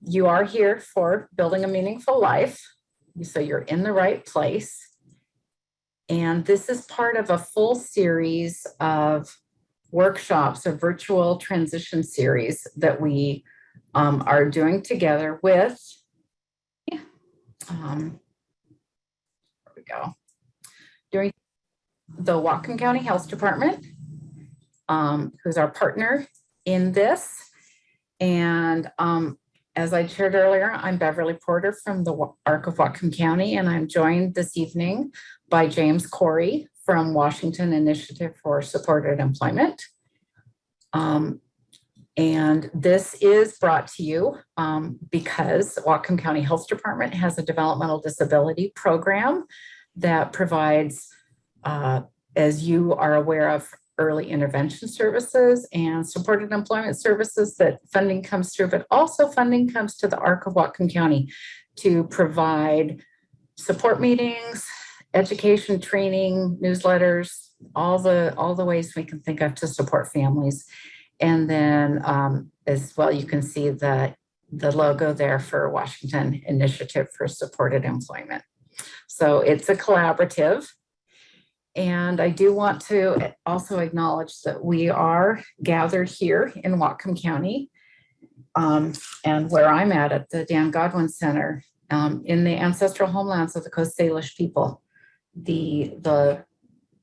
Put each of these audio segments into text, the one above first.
you are here for Building a Meaningful Life. So you're in the right place. And this is part of a full series of workshops, a virtual transition series that we are doing together with, there we go, during the Whatcom County Health Department, who's our partner in this. And as I shared earlier, I'm Beverly Porter from the ARC of Whatcom County, and I'm joined this evening by James Corey from Washington Initiative for Supported Employment. And this is brought to you because Whatcom County Health Department has a developmental disability program that provides, as you are aware of, early intervention services and supported employment services that funding comes through, but also funding comes to the ARC of Whatcom County to provide support meetings, education, training, newsletters, all the ways we can think of to support families. And then as well, you can see the logo there for Washington Initiative for Supported Employment. So it's a collaborative. And I do want to also acknowledge that we are gathered here in Whatcom County and where I'm at the Dan Godwin Center in the ancestral homelands of the Coast Salish people, the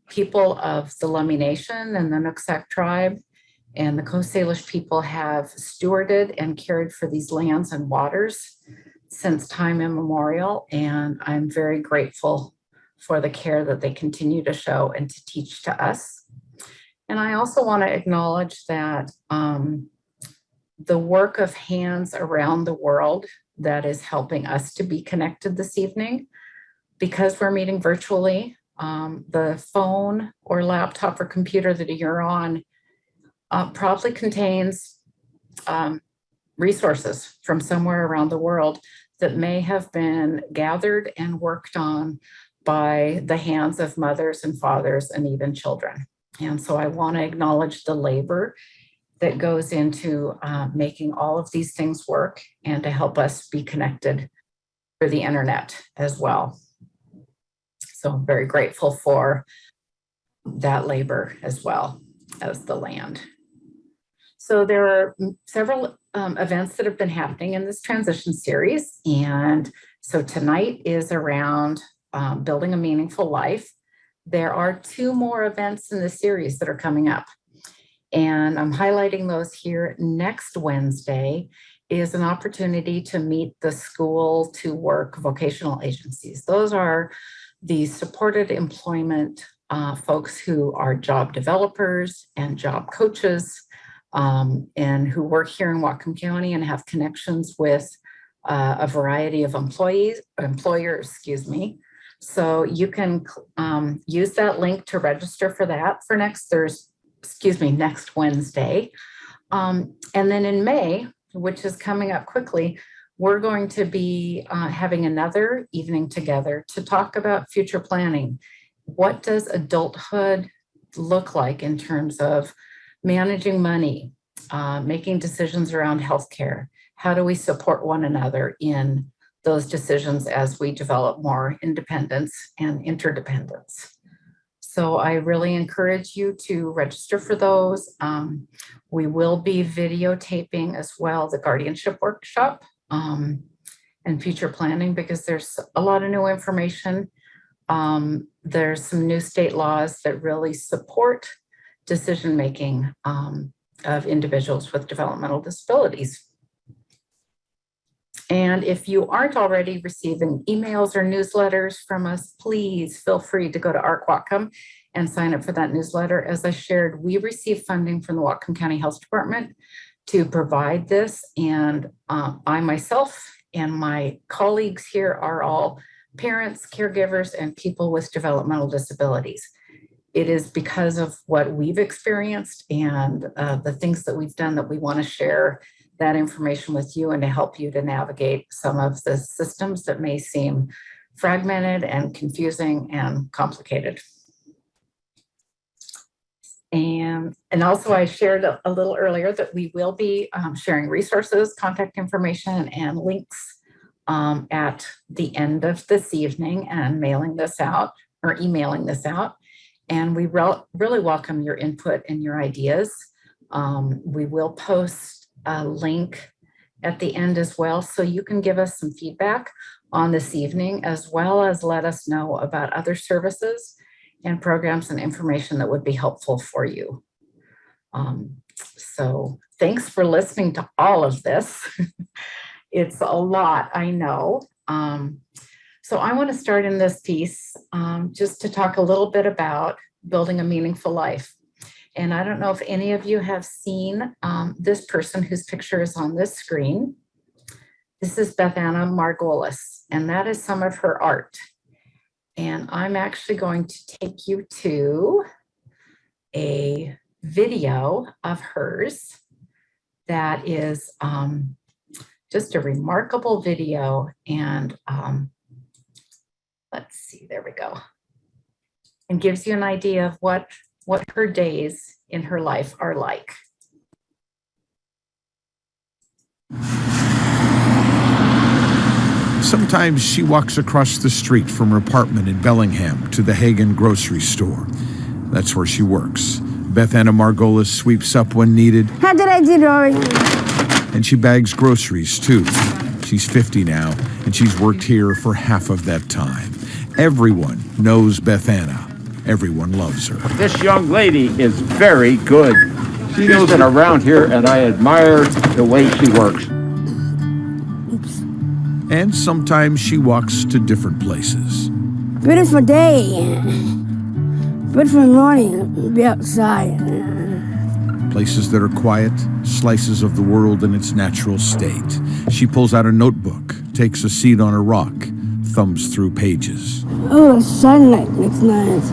people of the Lummi Nation and the Nooksack tribe and the Coast Salish people have stewarded and cared for these lands and waters since time immemorial. And I'm very grateful for the care that they continue to show and to teach to us. And I also want to acknowledge that the work of hands around the world that is helping us to be connected this evening, because we're meeting virtually, the phone or laptop or computer that you're on probably contains resources from somewhere around the world that may have been gathered and worked on by the hands of mothers and fathers and even children. And so I want to acknowledge the labor that goes into making all of these things work and to help us be connected through the internet as well. So I'm very grateful for that labor as well as the land. So there are several events that have been happening in this transition series. And so tonight is around Building a Meaningful Life. There are 2 more events in the series that are coming up. And I'm highlighting those here. Next Wednesday is an opportunity to meet the School to Work vocational agencies. Those are the supported employment folks who are job developers and job coaches and who work here in Whatcom County and have connections with a variety of employers, So you can use that link to register for that for next Wednesday. And then in May, which is coming up quickly, we're going to be having another evening together to talk about future planning. What does adulthood look like in terms of managing money, making decisions around healthcare? How do we support one another in those decisions as we develop more independence and interdependence? So I really encourage you to register for those. We will be videotaping as well the guardianship workshop and future planning, because there's a lot of new information. There's some new state laws that really support decision-making of individuals with developmental disabilities. And if you aren't already receiving emails or newsletters from us, please feel free to go to ARC Whatcom and sign up for that newsletter. As I shared, we receive funding from the Whatcom County Health Department to provide this. And I myself and my colleagues here are all parents, caregivers, and people with developmental disabilities. It is because of what we've experienced and the things that we've done that we want to share that information with you and to help you to navigate some of the systems that may seem fragmented and confusing and complicated. And also I shared a little earlier that we will be sharing resources, contact information, and links at the end of this evening and mailing this out or emailing this out. And we really welcome your input and your ideas. We will post a link at the end as well, so you can give us some feedback on this evening, as well as let us know about other services and programs and information that would be helpful for you. So thanks for listening to all of this. It's a lot, I know. So I want to start in this piece just to talk a little bit about building a meaningful life. And I don't know if any of you have seen this person whose picture is on this screen. This is Beth-Anna Margolis, and that is some of her art. And I'm actually going to take you to a video of hers that is just a remarkable video. And let's see, there we go. And gives you an idea of what her days in her life are like. Sometimes she walks across the street from her apartment in Bellingham to the Hagen grocery store. That's where she works. Beth-Anna Margolis sweeps up when needed. How did I do, Dory? And she bags groceries, too. She's 50 now, and she's worked here for half of that time. Everyone knows Beth-Anna. Everyone loves her. This young lady is very good. She's been around here, and I admire the way she works. And sometimes she walks to different places. Beautiful day. Beautiful morning. Be outside. Places that are quiet, slices of the world in its natural state. She pulls out a notebook, takes a seat on a rock, thumbs through pages. Oh, the sunlight looks nice.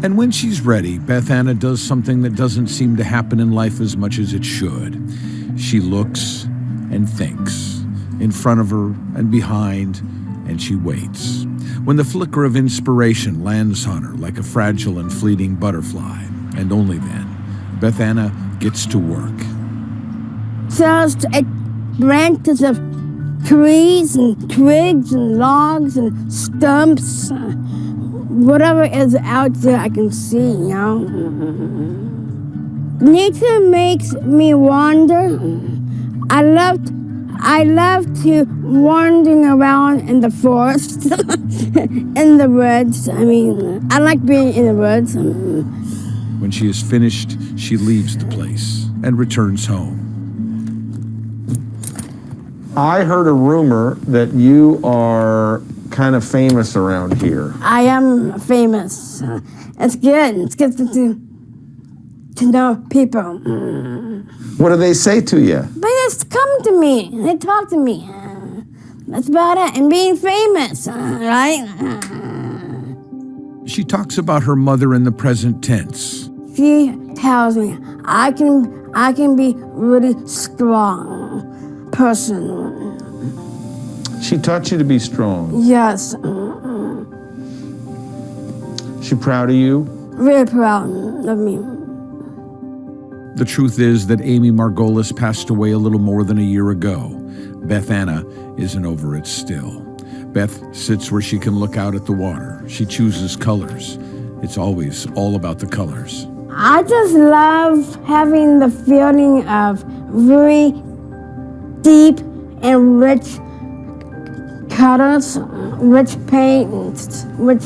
And when she's ready, Beth-Anna does something that doesn't seem to happen in life as much as it should. She looks and thinks. In front of her and behind, and she waits. When the flicker of inspiration lands on her like a fragile and fleeting butterfly, and only then, Beth-Anna gets to work. Just branches of trees and twigs and logs and stumps. Whatever is out there I can see, you know. Nature makes me wander. I love to wandering around in the forest, in the woods. I mean, I like being in the woods. When she is finished, she leaves the place and returns home. I heard a rumor that you are kind of famous around here. I am famous. It's good. It's good to know people. What do they say to you? They just come to me. They talk to me. That's about it. And being famous, right? She talks about her mother in the present tense. She tells me I can be really strong person. She taught you to be strong. Yes. She proud of you? Really proud of me. The truth is that Amy Margolis passed away a little more than a year ago. Beth-Anna isn't over it still. Beth sits where she can look out at the water. She chooses colors. It's always all about the colors. I just love having the feeling of very deep and rich colors, rich paints, rich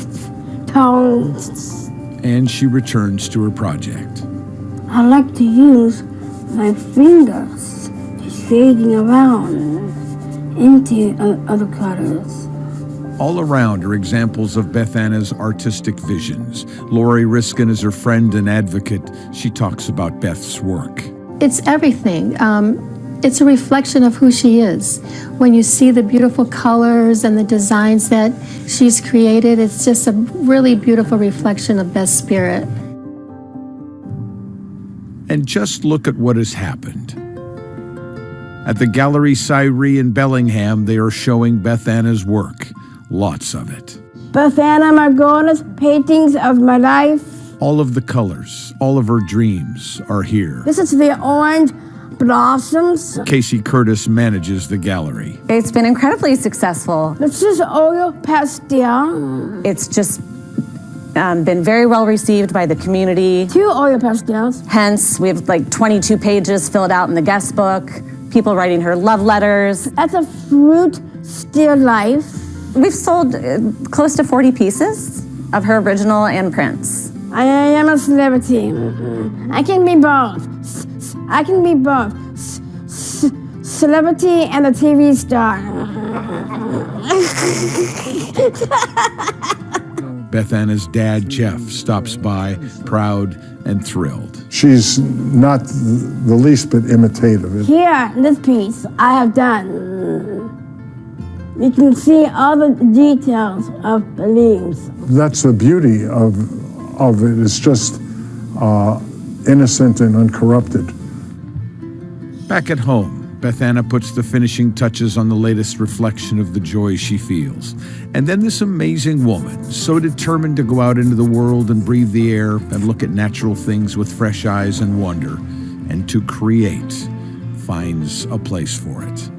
tones. And she returns to her project. I like to use my fingers shading around into other colors. All around are examples of Beth-Anna's artistic visions. Lori Riskin is her friend and advocate. She talks about Beth's work. It's everything. It's a reflection of who she is. When you see the beautiful colors and the designs that she's created, it's just a really beautiful reflection of Beth's spirit. And just look at what has happened. At the Gallery Cyree in Bellingham, they are showing Beth-Anna's work. Lots of it. Beth-Anna Margolis, paintings of my life. All of the colors, all of her dreams are here. This is the orange blossoms. Casey Curtis manages the gallery. It's been incredibly successful. This is oil pastel. It's just been very well received by the community. 2 oil pastels. Hence, we have like 22 pages filled out in the guest book, people writing her love letters. That's a fruit still life. We've sold close to 40 pieces of her original and prints. I am a celebrity. I can be both. I can be both. Celebrity and a TV star. Beth Anna's dad, Jeff, stops by, proud and thrilled. She's not the least bit imitative. Here, this piece I have done. You can see all the details of the leaves. That's the beauty of it. It's just innocent and uncorrupted. Back at home, Beth Anna puts the finishing touches on the latest reflection of the joy she feels. And then this amazing woman, so determined to go out into the world and breathe the air and look at natural things with fresh eyes and wonder, and to create, finds a place for it.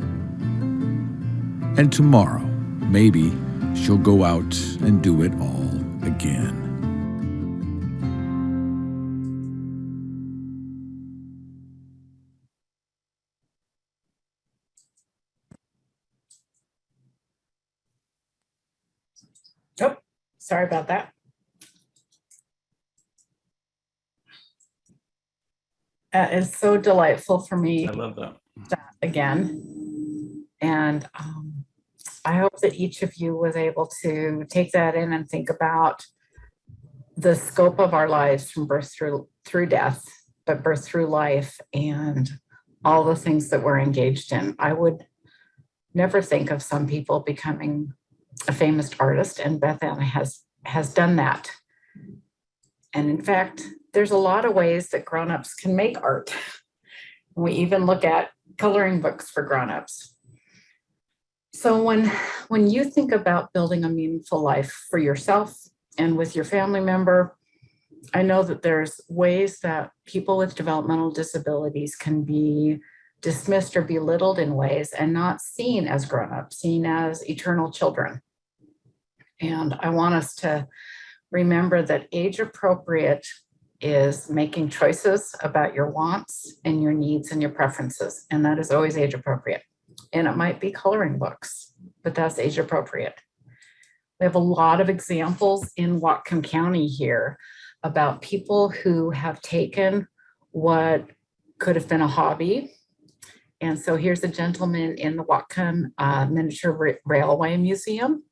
And tomorrow, maybe she'll go out and do it all again. Oh, sorry about that. That is so delightful for me. I love that. Again. And I hope that each of you was able to take that in and think about the scope of our lives from birth through death, but birth through life and all the things that we're engaged in. I would never think of some people becoming a famous artist, and Beth Anna has done that. And in fact, there's a lot of ways that grown-ups can make art. We even look at coloring books for grown-ups. So when you think about building a meaningful life for yourself and with your family member, I know that there's ways that people with developmental disabilities can be dismissed or belittled in ways and not seen as grown-ups, seen as eternal children. And I want us to remember that age appropriate is making choices about your wants and your needs and your preferences. And that is always age appropriate. And it might be coloring books, but that's age appropriate. We have a lot of examples in Whatcom County here about people who have taken what could have been a hobby. And so here's a gentleman in the Whatcom Miniature Railway Museum.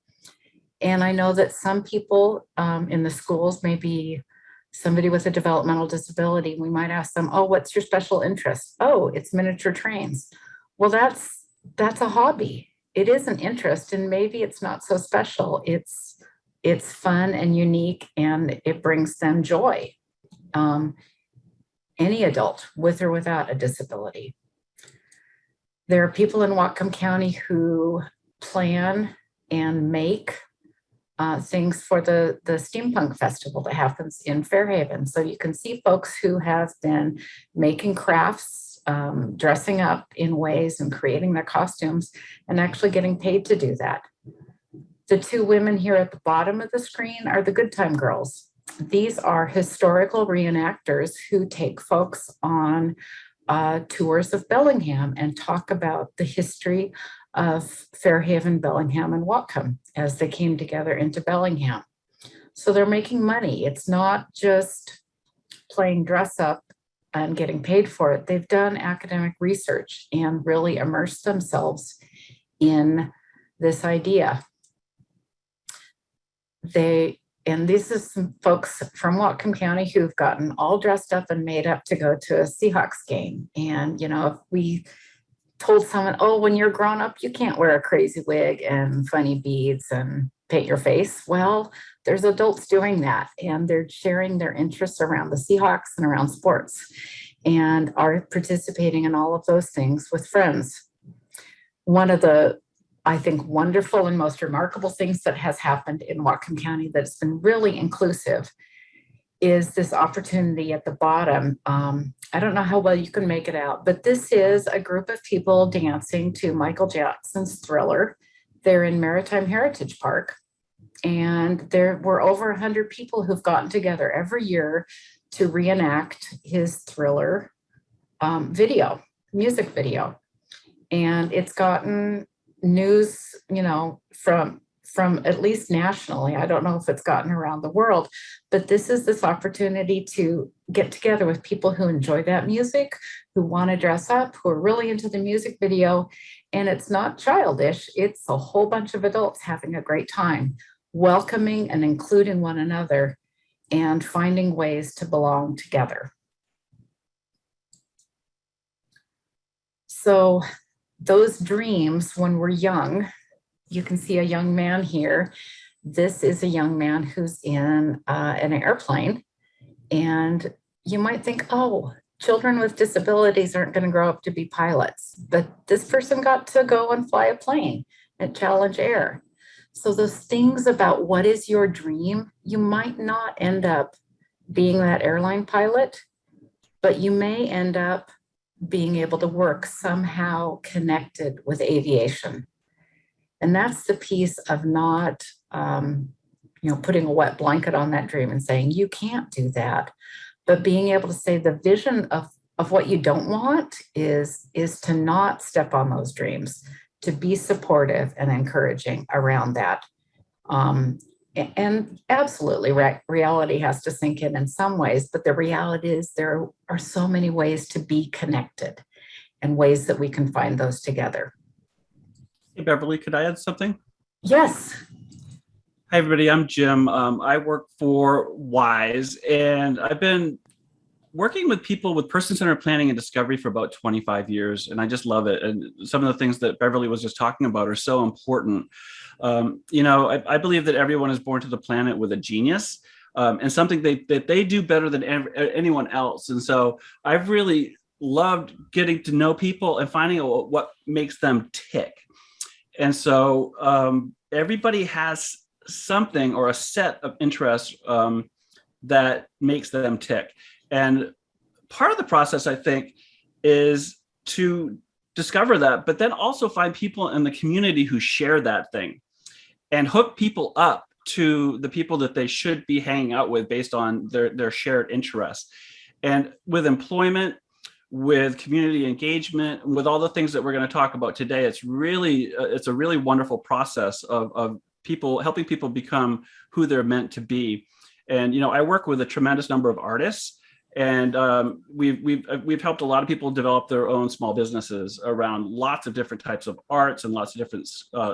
And I know that some people in the schools, maybe somebody with a developmental disability, we might ask them, oh, what's your special interest? Oh, it's miniature trains. Well, that's a hobby. It is an interest, and maybe it's not so special. It's fun and unique, and it brings them joy. Any adult, with or without a disability. There are people in Whatcom County who plan and make things for the Steampunk Festival that happens in Fairhaven. So you can see folks who have been making crafts, dressing up in ways and creating their costumes and actually getting paid to do that. The 2 women here at the bottom of the screen are the Good Time Girls. These are historical reenactors who take folks on tours of Bellingham and talk about the history of Fairhaven, Bellingham, and Whatcom as they came together into Bellingham. So they're making money. It's not just playing dress up and getting paid for it. They've done academic research and really immersed themselves in this idea. And this is some folks from Whatcom County who've gotten all dressed up and made up to go to a Seahawks game. And, if we told someone, oh, when you're grown up, you can't wear a crazy wig and funny beads and paint your face. Well, there's adults doing that, and they're sharing their interests around the Seahawks and around sports and are participating in all of those things with friends. One of the, I think, wonderful and most remarkable things that has happened in Whatcom County that's been really inclusive is this opportunity at the bottom. I don't know how well you can make it out, but this is a group of people dancing to Michael Jackson's Thriller. They're in Maritime Heritage Park, and there were over 100 people who've gotten together every year to reenact his Thriller music video. And it's gotten news, from at least nationally. I don't know if it's gotten around the world, but this is this opportunity to get together with people who enjoy that music, who want to dress up, who are really into the music video. And it's not childish. It's a whole bunch of adults having a great time, welcoming and including one another and finding ways to belong together. So those dreams when we're young, you can see a young man here. This is a young man who's in an airplane. And you might think, oh, children with disabilities aren't going to grow up to be pilots. But this person got to go and fly a plane at Challenge Air. So those things about what is your dream, you might not end up being that airline pilot, but you may end up being able to work somehow connected with aviation. And that's the piece of not, putting a wet blanket on that dream and saying, you can't do that. But being able to say the vision of what you don't want is to not step on those dreams, to be supportive and encouraging around that. And absolutely, reality has to sink in some ways, but the reality is there are so many ways to be connected and ways that we can find those together. Hey, Beverly, could I add something? Yes. Hi, everybody. I'm Jim. I work for WISE, and I've been working with people with person-centered planning and discovery for about 25 years, and I just love it. And some of the things that Beverly was just talking about are so important. I believe that everyone is born to the planet with a genius and something that they do better than anyone else. And so I've really loved getting to know people and finding out what makes them tick. And so everybody has something or a set of interests that makes them tick. And part of the process, I think, is to discover that, but then also find people in the community who share that thing and hook people up to the people that they should be hanging out with based on their shared interests. And with employment, with community engagement, with all the things that we're going to talk about today, it's a really wonderful process of people helping people become who they're meant to be. And I work with a tremendous number of artists, and we've helped a lot of people develop their own small businesses around lots of different types of arts and lots of different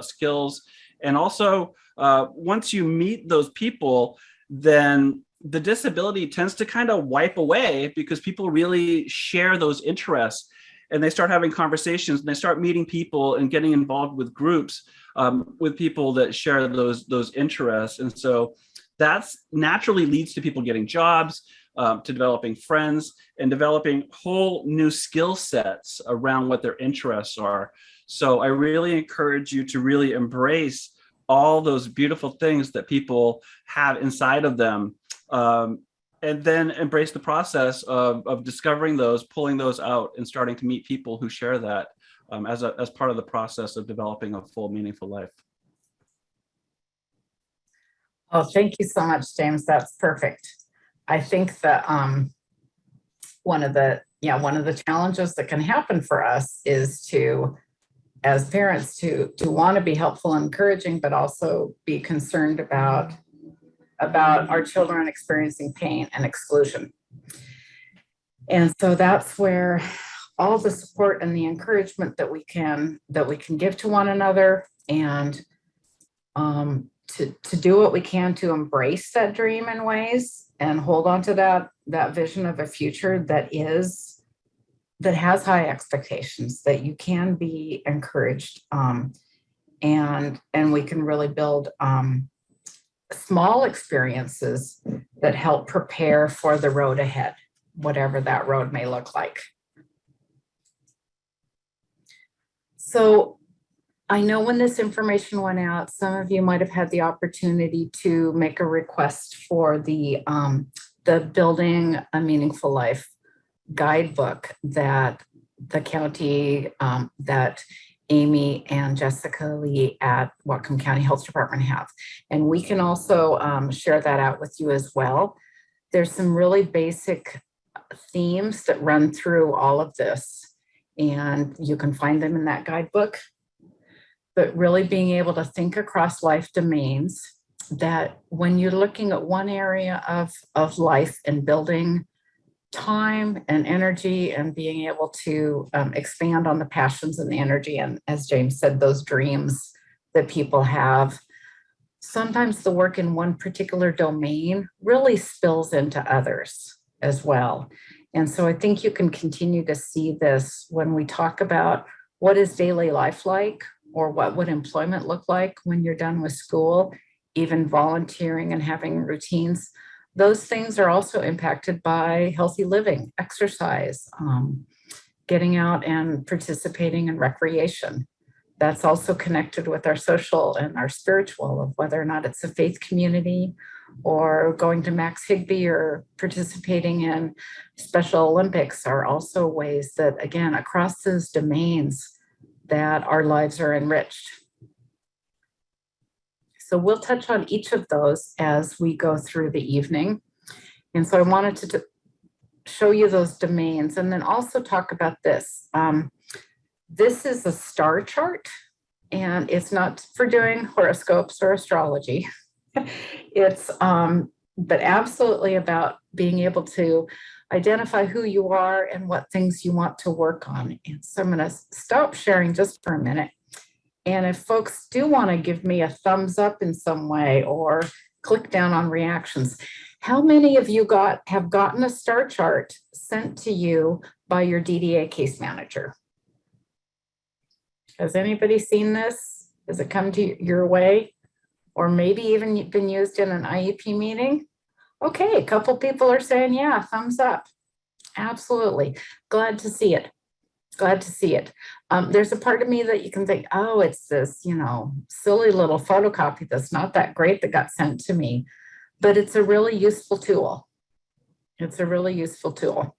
skills. And also, once you meet those people, then the disability tends to kind of wipe away because people really share those interests, and they start having conversations and they start meeting people and getting involved with groups with people that share those interests. And so that's naturally leads to people getting jobs, to developing friends and developing whole new skill sets around what their interests are. So I really encourage you to really embrace all those beautiful things that people have inside of them. And then embrace the process of discovering those, pulling those out, and starting to meet people who share that as part of the process of developing a full, meaningful life. Oh, thank you so much, James. That's perfect. I think that one of the challenges that can happen for us is to, as parents, to want to be helpful and encouraging, but also be concerned about our children experiencing pain and exclusion. And so that's where all the support and the encouragement that we can give to one another, and to do what we can to embrace that dream in ways and hold on to that vision of a future that has high expectations, that you can be encouraged, and we can really build small experiences that help prepare for the road ahead, whatever that road may look like. So I know when this information went out, some of you might have had the opportunity to make a request for the the Building a Meaningful Life guidebook that the county, that Amy and Jessica Lee at Whatcom County Health Department have. And we can also share that out with you as well. There's some really basic themes that run through all of this, and you can find them in that guidebook. But really being able to think across life domains, that when you're looking at one area of life and building time and energy and being able to expand on the passions and the energy, and as James said, those dreams that people have, sometimes the work in one particular domain really spills into others as well. And so I think you can continue to see this when we talk about what is daily life like, or what would employment look like when you're done with school, even volunteering and having routines. Those things are also impacted by healthy living, exercise, getting out and participating in recreation. That's also connected with our social and our spiritual, of whether or not it's a faith community or going to Max Higby or participating in Special Olympics are also ways that, again, across those domains, that our lives are enriched. So we'll touch on each of those as we go through the evening. And so I wanted to show you those domains and then also talk about this. This is a star chart, and it's not for doing horoscopes or astrology. It's but absolutely about being able to identify who you are and what things you want to work on. And so I'm going to stop sharing just for a minute. And if folks do want to give me a thumbs up in some way or click down on reactions, how many of you have gotten a star chart sent to you by your DDA case manager? Has anybody seen this? Has it come to your way? Or maybe even been used in an IEP meeting? Okay, a couple people are saying, yeah, thumbs up. Absolutely. Glad to see it. Glad to see it. There's a part of me that you can think, oh, it's this, silly little photocopy that's not that great that got sent to me, but it's a really useful tool. It's a really useful tool.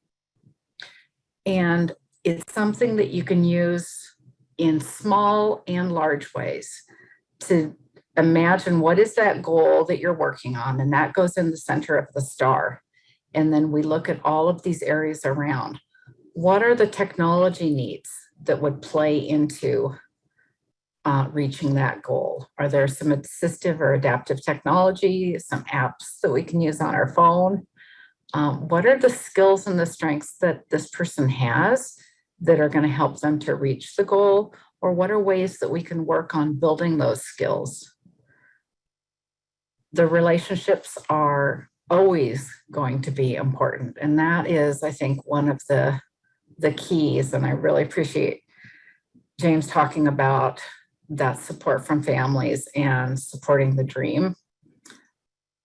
And it's something that you can use in small and large ways to imagine what is that goal that you're working on, and that goes in the center of the star. And then we look at all of these areas around. What are the technology needs that would play into reaching that goal? Are there some assistive or adaptive technology, some apps that we can use on our phone? What are the skills and the strengths that this person has that are going to help them to reach the goal? Or what are ways that we can work on building those skills? The relationships are always going to be important. And that is, I think, one of the keys. And I really appreciate James talking about that support from families and supporting the dream.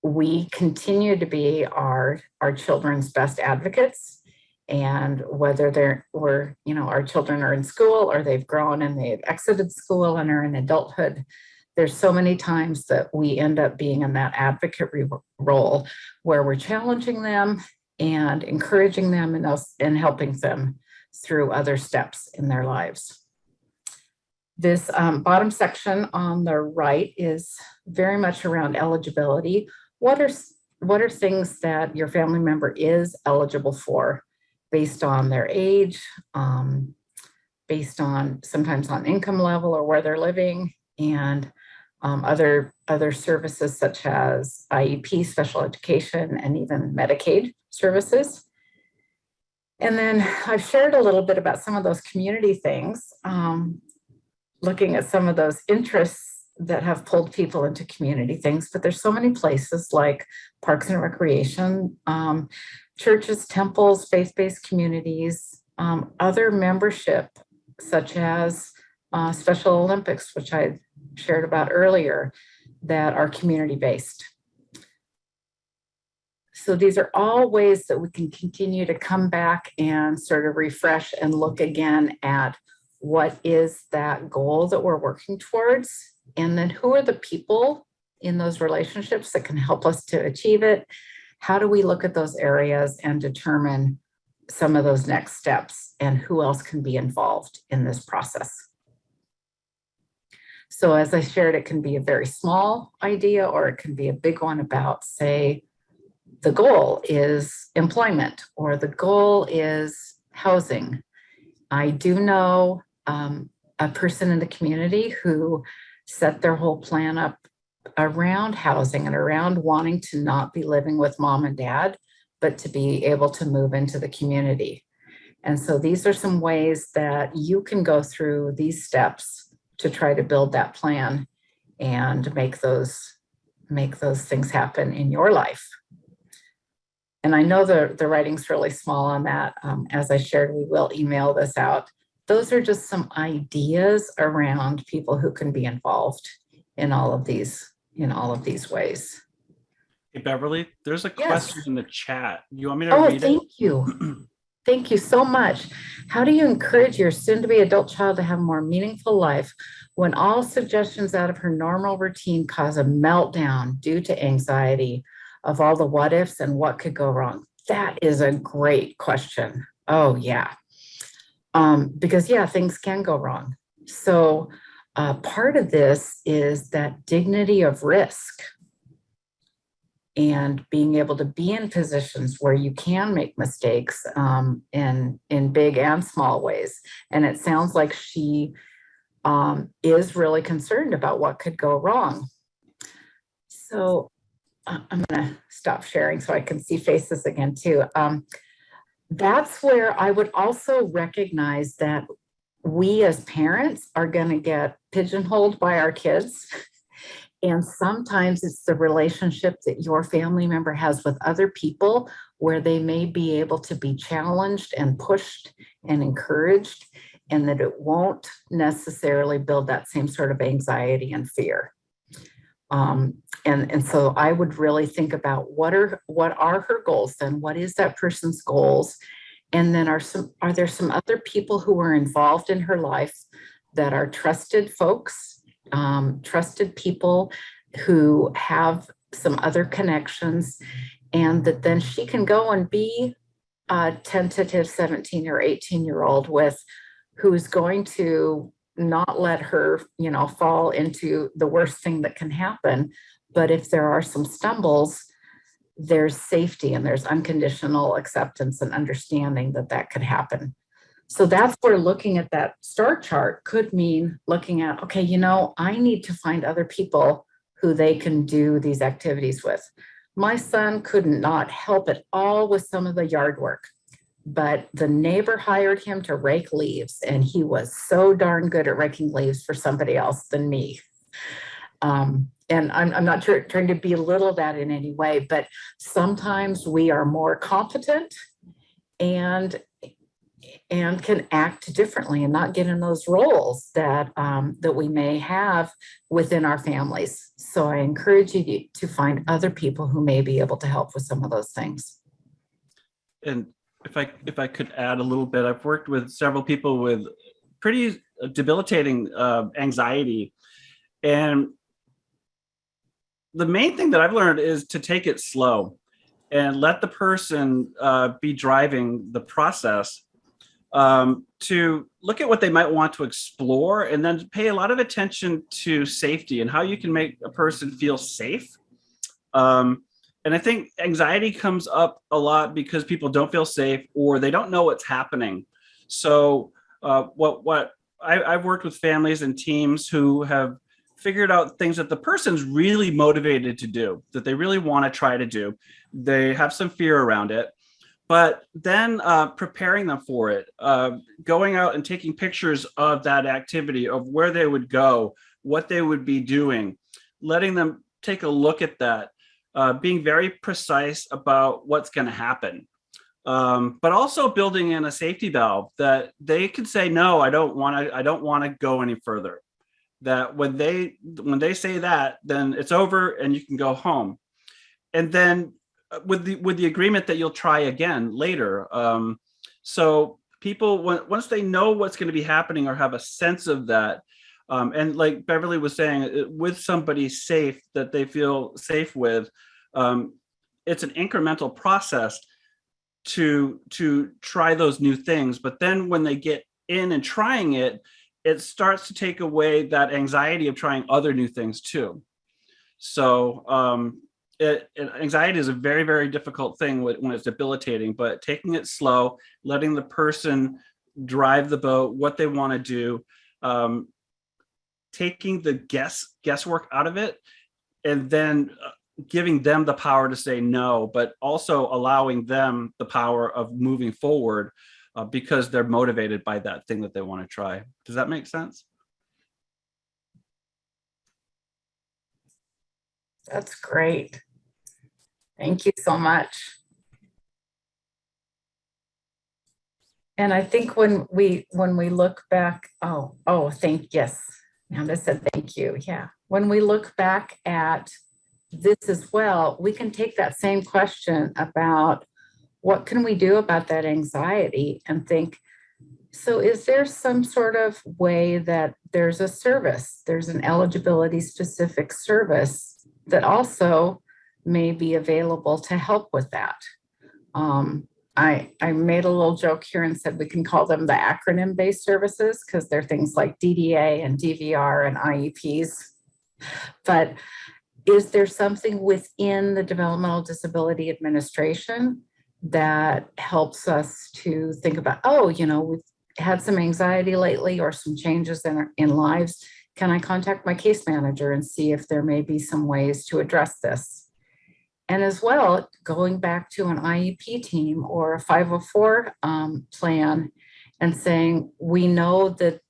We continue to be our children's best advocates. And whether our children are in school or they've grown and they've exited school and are in adulthood, there's so many times that we end up being in that advocate role where we're challenging them and encouraging them and helping them through other steps in their lives. This bottom section on the right is very much around eligibility. What are things that your family member is eligible for based on their age, based on sometimes on income level or where they're living, and other services such as IEP, special education, and even Medicaid services. And then I've shared a little bit about some of those community things, looking at some of those interests that have pulled people into community things, but there's so many places like parks and recreation, churches, temples, faith-based communities, other membership such as Special Olympics, which I shared about earlier, that are community-based. So these are all ways that we can continue to come back and sort of refresh and look again at what is that goal that we're working towards, and then who are the people in those relationships that can help us to achieve it, how do we look at those areas and determine some of those next steps and who else can be involved in this process? So as I shared, it can be a very small idea or it can be a big one about, say, the goal is employment or the goal is housing. I do know a person in the community who set their whole plan up around housing and around wanting to not be living with mom and dad, but to be able to move into the community. And so these are some ways that you can go through these steps to try to build that plan and make those things happen in your life. And I know the writing's really small on that. As I shared, we will email this out. Those are just some ideas around people who can be involved in all of these ways. Hey, Beverly, there's a Yes. question in the chat. You want me to Oh, read it? thank you. Thank you so much. How do you encourage your soon-to-be adult child to have a more meaningful life when all suggestions out of her normal routine cause a meltdown due to anxiety of all the what ifs and what could go wrong? That is a great question. Oh, yeah. Because, yeah, things can go wrong. So part of this is that dignity of risk and being able to be in positions where you can make mistakes in big and small ways. And it sounds like she is really concerned about what could go wrong. So I'm going to stop sharing so I can see faces again too. That's where I would also recognize that we as parents are going to get pigeonholed by our kids. And sometimes it's the relationship that your family member has with other people where they may be able to be challenged and pushed and encouraged, and that it won't necessarily build that same sort of anxiety and fear. And so I would really think about what are her goals then? What is that person's goals? And then are there some other people who are involved in her life that are trusted folks, trusted people who have some other connections, and that then she can go and be a tentative 17 or 18-year-old with who's going to not let her, fall into the worst thing that can happen. But if there are some stumbles, there's safety and there's unconditional acceptance and understanding that that could happen. So that's where looking at that star chart could mean looking at, okay, I need to find other people who they can do these activities with. My son could not help at all with some of the yard work, but the neighbor hired him to rake leaves, and he was so darn good at raking leaves for somebody else than me. And I'm not trying to belittle that in any way, but sometimes we are more competent and can act differently and not get in those roles that we may have within our families. So I encourage you to find other people who may be able to help with some of those things. And if I could add a little bit, I've worked with several people with pretty debilitating anxiety. And the main thing that I've learned is to take it slow and let the person be driving the process, to look at what they might want to explore, and then pay a lot of attention to safety and how you can make a person feel safe. And I think anxiety comes up a lot because people don't feel safe or they don't know what's happening. So what I've worked with families and teams who have figured out things that the person's really motivated to do, that they really want to try to do. They have some fear around it, but then preparing them for it, going out and taking pictures of that activity, of where they would go, what they would be doing, letting them take a look at that, being very precise about what's going to happen. But also building in a safety valve that they could say, no, I don't want to go any further. That when they say that, then it's over and you can go home. And then with the agreement that you'll try again later. So people, once they know what's going to be happening or have a sense of that, and like Beverly was saying, with somebody safe that they feel safe with, it's an incremental process to try those new things. But then when they get in and trying it, it starts to take away that anxiety of trying other new things too. So anxiety is a very, very difficult thing when it's debilitating, but taking it slow, letting the person drive the boat, what they want to do, taking the guesswork out of it, and then giving them the power to say no, but also allowing them the power of moving forward because they're motivated by that thing that they want to try. Does that make sense? That's great. Thank you so much. And I think when we look back, yes, Amanda said thank you. Yeah. When we look back at this as well, we can take that same question about what can we do about that anxiety and think, so is there some sort of way that there's a service, there's an eligibility specific service that also may be available to help with that? I made a little joke here and said we can call them the acronym based services because they're things like DDA and DVR and IEPs. But is there something within the Developmental Disability Administration that helps us to think about, we've had some anxiety lately or some changes in lives. Can I contact my case manager and see if there may be some ways to address this? And as well, going back to an IEP team or a 504 plan and saying, we know that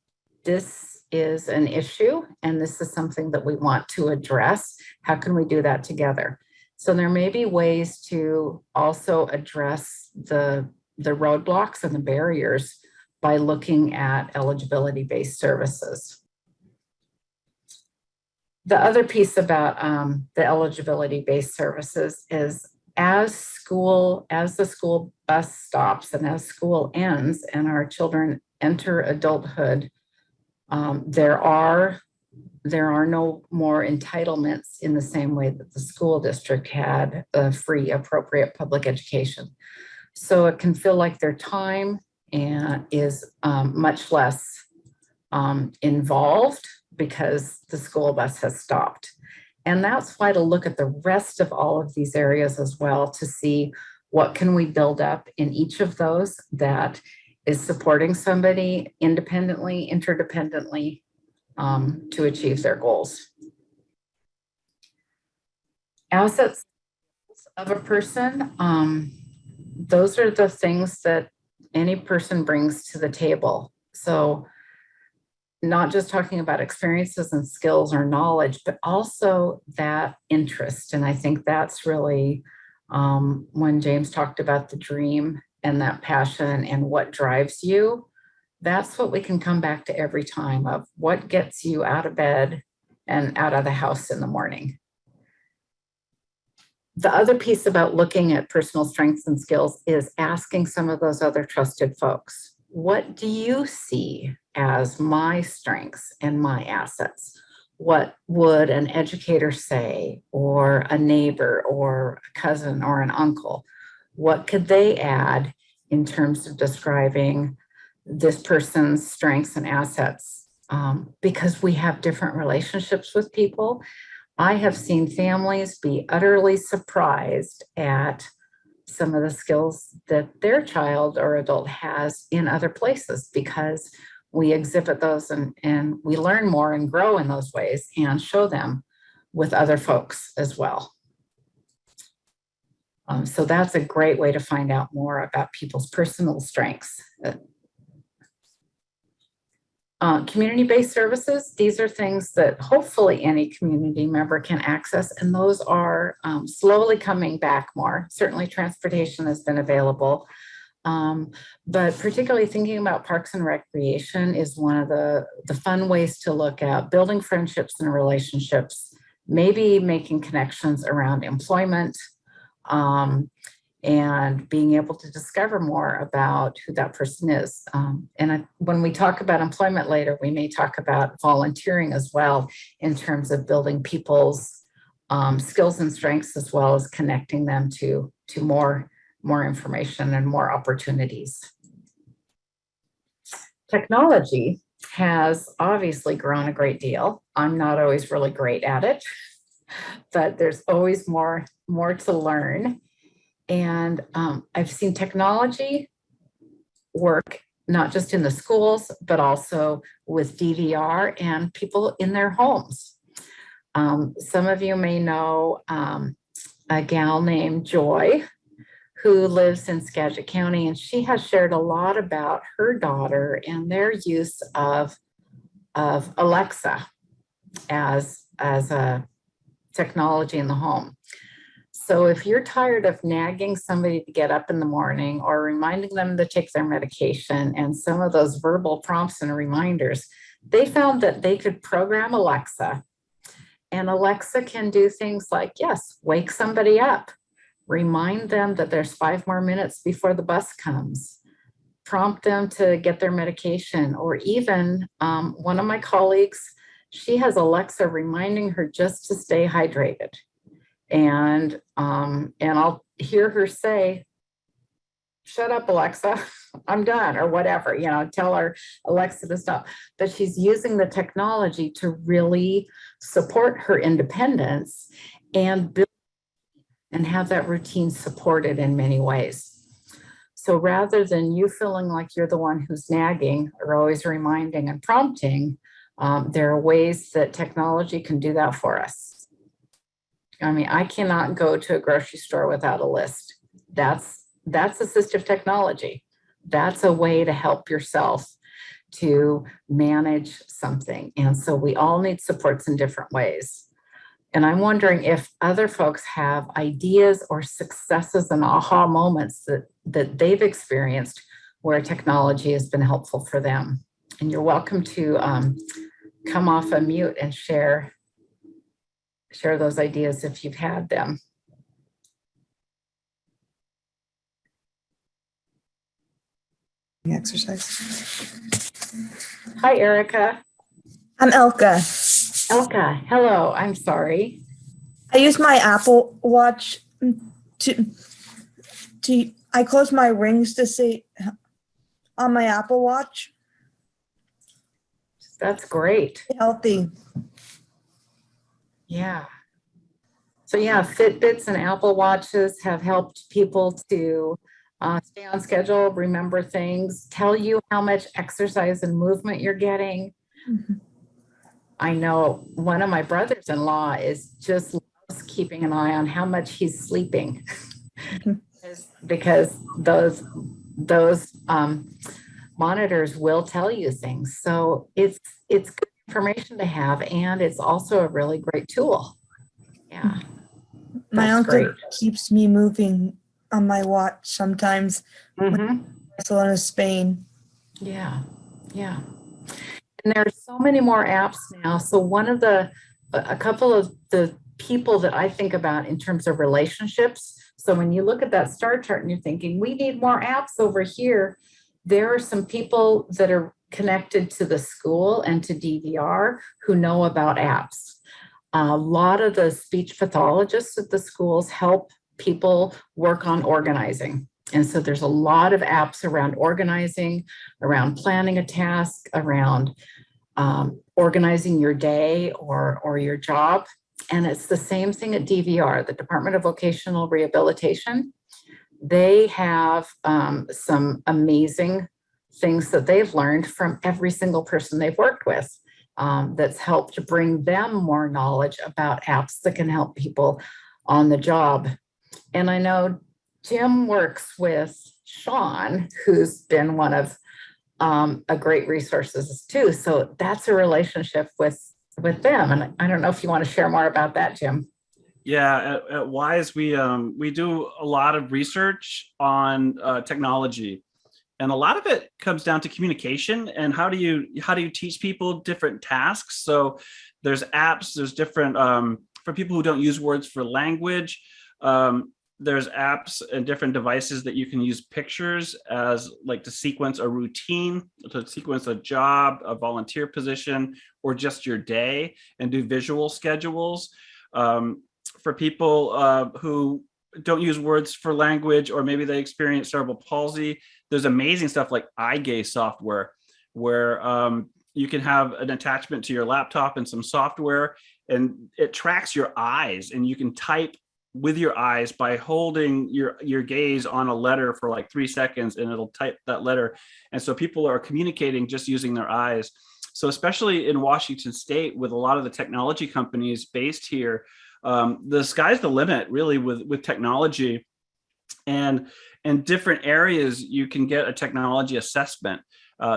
this is an issue and this is something that we want to address. How can we do that together? So there may be ways to also address the roadblocks and the barriers by looking at eligibility-based services. The other piece about the eligibility-based services is as the school bus stops and as school ends and our children enter adulthood, there are no more entitlements in the same way that the school district had a free, appropriate public education. So it can feel like their time is much less involved because the school bus has stopped. And that's why to look at the rest of all of these areas as well to see what can we build up in each of those that is supporting somebody independently, interdependently to achieve their goals. Assets of a person, those are the things that any person brings to the table. So not just talking about experiences and skills or knowledge, but also that interest. And I think that's really when James talked about the dream and that passion and what drives you, that's what we can come back to every time of what gets you out of bed and out of the house in the morning. The other piece about looking at personal strengths and skills is asking some of those other trusted folks, what do you see as my strengths and my assets? What would an educator say, or a neighbor, or a cousin, or an uncle? What could they add in terms of describing this person's strengths and assets? Because we have different relationships with people. I have seen families be utterly surprised at some of the skills that their child or adult has in other places because we exhibit those and we learn more and grow in those ways and show them with other folks as well. So that's a great way to find out more about people's personal strengths. Community-based services, these are things that hopefully any community member can access, and those are slowly coming back more. Certainly transportation has been available, but particularly thinking about parks and recreation is one of the fun ways to look at building friendships and relationships, maybe making connections around employment, and being able to discover more about who that person is. When we talk about employment later, we may talk about volunteering as well in terms of building people's skills and strengths, as well as connecting them to more information and more opportunities. Technology has obviously grown a great deal. I'm not always really great at it, but there's always more to learn. And I've seen technology work not just in the schools, but also with DVR and people in their homes. Some of you may know a gal named Joy who lives in Skagit County, and she has shared a lot about her daughter and their use of Alexa as a technology in the home. So if you're tired of nagging somebody to get up in the morning or reminding them to take their medication and some of those verbal prompts and reminders, they found that they could program Alexa, and Alexa can do things like, yes, wake somebody up, remind them that there's 5 more minutes before the bus comes, prompt them to get their medication, or even one of my colleagues, she has Alexa reminding her just to stay hydrated. And I'll hear her say, shut up, Alexa, I'm done, or whatever, tell her Alexa to stop. But she's using the technology to really support her independence and build and have that routine supported in many ways. So rather than you feeling like you're the one who's nagging or always reminding and prompting, there are ways that technology can do that for us. I mean, I cannot go to a grocery store without a list. That's assistive technology. That's a way to help yourself to manage something. And so we all need supports in different ways. And I'm wondering if other folks have ideas or successes and aha moments that they've experienced where technology has been helpful for them. And you're welcome to come off a mute and share those ideas if you've had them. Exercise. Hi, Erica. I'm Elka. Elka, hello. I'm sorry. I use my Apple Watch to I close my rings to see on my Apple Watch. That's great. Healthy. Yeah. So yeah, Fitbits and Apple Watches have helped people to stay on schedule, remember things, tell you how much exercise and movement you're getting. Mm-hmm. I know one of my brothers-in-law is just loves keeping an eye on how much he's sleeping because those monitors will tell you things. So it's good information to have, and it's also a really great tool. Yeah. My uncle keeps me moving on my watch sometimes. Barcelona, Spain. Yeah. And there's so many more apps now. So a couple of the people that I think about in terms of relationships. So when you look at that star chart and you're thinking, we need more apps over here, there are some people that are connected to the school and to DVR who know about apps. A lot of the speech pathologists at the schools help people work on organizing. And so there's a lot of apps around organizing, around planning a task, around organizing your day or your job. And it's the same thing at DVR, the Department of Vocational Rehabilitation. They have some amazing things that they've learned from every single person they've worked with that's helped to bring them more knowledge about apps that can help people on the job. And I know Jim works with Sean, who's been one of a great resources too. So that's a relationship with them. And I don't know if you want to share more about that, Jim. Yeah, at WISE, we do a lot of research on technology, and a lot of it comes down to communication and how do you teach people different tasks. So there's apps, there's different for people who don't use words for language. There's apps and different devices that you can use pictures as like to sequence a routine, to sequence a job, a volunteer position, or just your day, and do visual schedules. for people who don't use words for language, or maybe they experience cerebral palsy. There's amazing stuff like eye gaze software, where you can have an attachment to your laptop and some software, and it tracks your eyes, and you can type with your eyes by holding your gaze on a letter for like 3 seconds, and it'll type that letter. And so people are communicating just using their eyes. So especially in Washington State, with a lot of the technology companies based here, the sky's the limit really with technology. And in different areas, you can get a technology assessment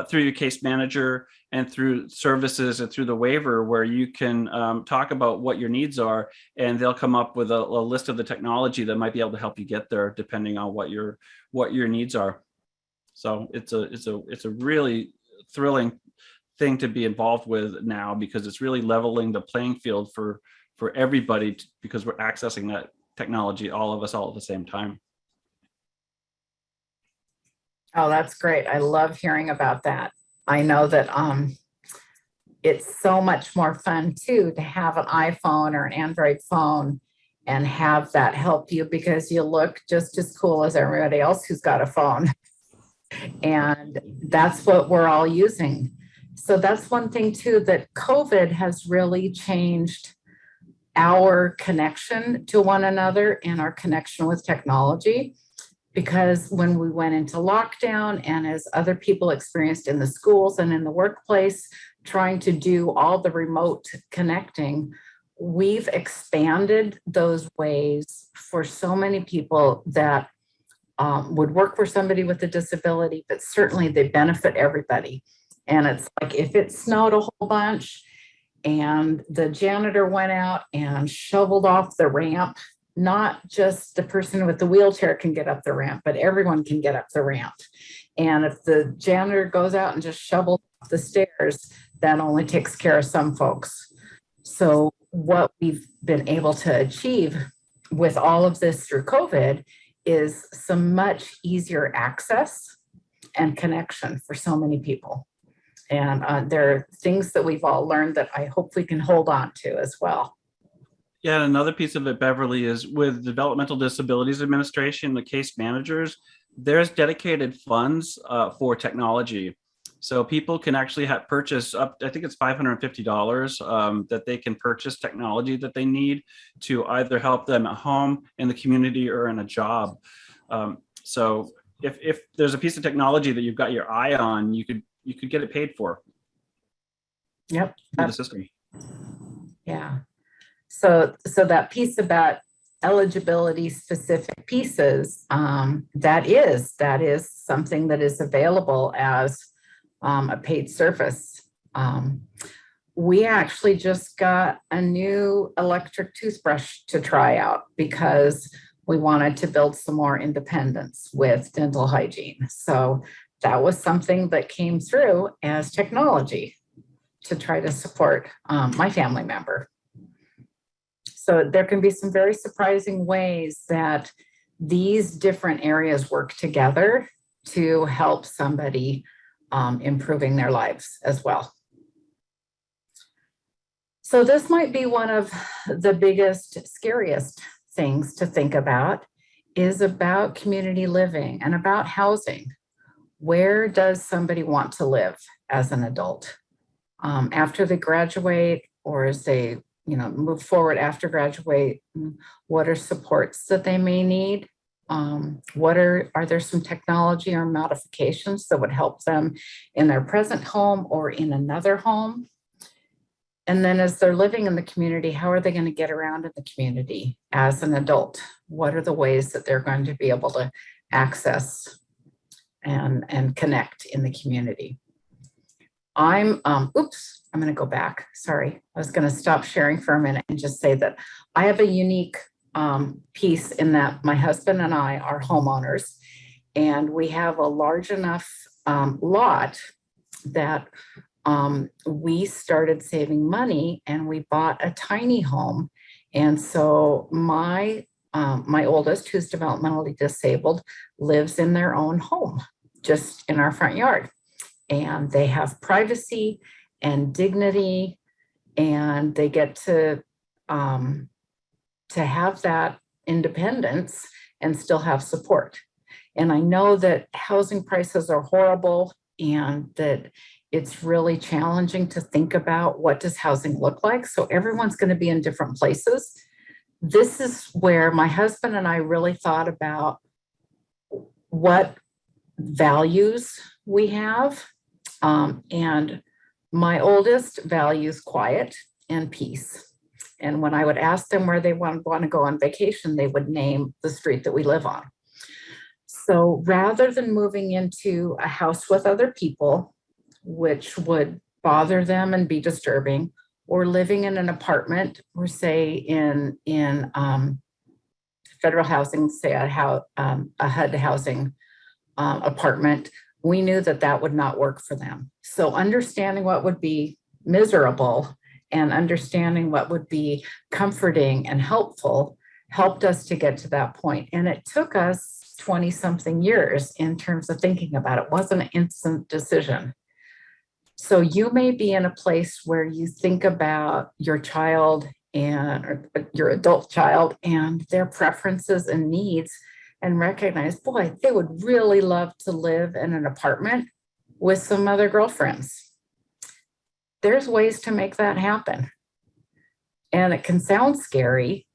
through your case manager and through services and through the waiver, where you can talk about what your needs are, and they'll come up with a list of the technology that might be able to help you get there, depending on what your needs are. So it's a really thrilling thing to be involved with now, because it's really leveling the playing field for everybody, because we're accessing that technology, all of us, all at the same time. Oh, that's great. I love hearing about that. I know that it's so much more fun too to have an iPhone or an Android phone and have that help you, because you look just as cool as everybody else who's got a phone. And that's what we're all using. So that's one thing too, that COVID has really changed our connection to one another and our connection with technology. Because when we went into lockdown, and as other people experienced in the schools and in the workplace, trying to do all the remote connecting, we've expanded those ways for so many people that would work for somebody with a disability, but certainly they benefit everybody. And it's like, if it snowed a whole bunch and the janitor went out and shoveled off the ramp, not just the person with the wheelchair can get up the ramp, but everyone can get up the ramp. And if the janitor goes out and just shovels off the stairs, that only takes care of some folks. So what we've been able to achieve with all of this through COVID is some much easier access and connection for so many people. And there are things that we've all learned that I hope we can hold on to as well. Yeah, and another piece of it, Beverly, is with Developmental Disabilities Administration, the case managers, there's dedicated funds for technology. So people can actually purchase up, I think it's $550 that they can purchase technology that they need to either help them at home, in the community, or in a job. So if there's a piece of technology that you've got your eye on, you could get it paid for. Yep. Through the system. Yeah. So that piece about eligibility specific pieces, that is something that is available as a paid service. We actually just got a new electric toothbrush to try out, because we wanted to build some more independence with dental hygiene. So that was something that came through as technology to try to support my family member. So there can be some very surprising ways that these different areas work together to help somebody improving their lives as well. So this might be one of the biggest, scariest things to think about, is about community living and about housing. Where does somebody want to live as an adult? After they graduate, or as they move forward after graduate, what are supports that they may need? Are there some technology or modifications that would help them in their present home or in another home? And then as they're living in the community, how are they going to get around in the community as an adult? What are the ways that they're going to be able to access and connect in the community? I'm going to go back. Sorry. I was going to stop sharing for a minute and just say that I have a unique piece in that my husband and I are homeowners, and we have a large enough lot that we started saving money, and we bought a tiny home. And so my oldest, who's developmentally disabled, lives in their own home, just in our front yard. And they have privacy and dignity, and they get to have that independence and still have support. And I know that housing prices are horrible and that it's really challenging to think about what does housing look like. So everyone's going to be in different places. This is where my husband and I really thought about what values we have. And my oldest values quiet and peace. And when I would ask them where they want to go on vacation, they would name the street that we live on. So rather than moving into a house with other people, which would bother them and be disturbing, or living in an apartment, or say in federal housing, say a HUD housing apartment, we knew that that would not work for them. So understanding what would be miserable and understanding what would be comforting and helpful helped us to get to that point. And it took us 20 something years in terms of thinking about it. It wasn't an instant decision. So you may be in a place where you think about your child or your adult child and their preferences and needs and recognize, boy, they would really love to live in an apartment with some other girlfriends. There's ways to make that happen. And it can sound scary.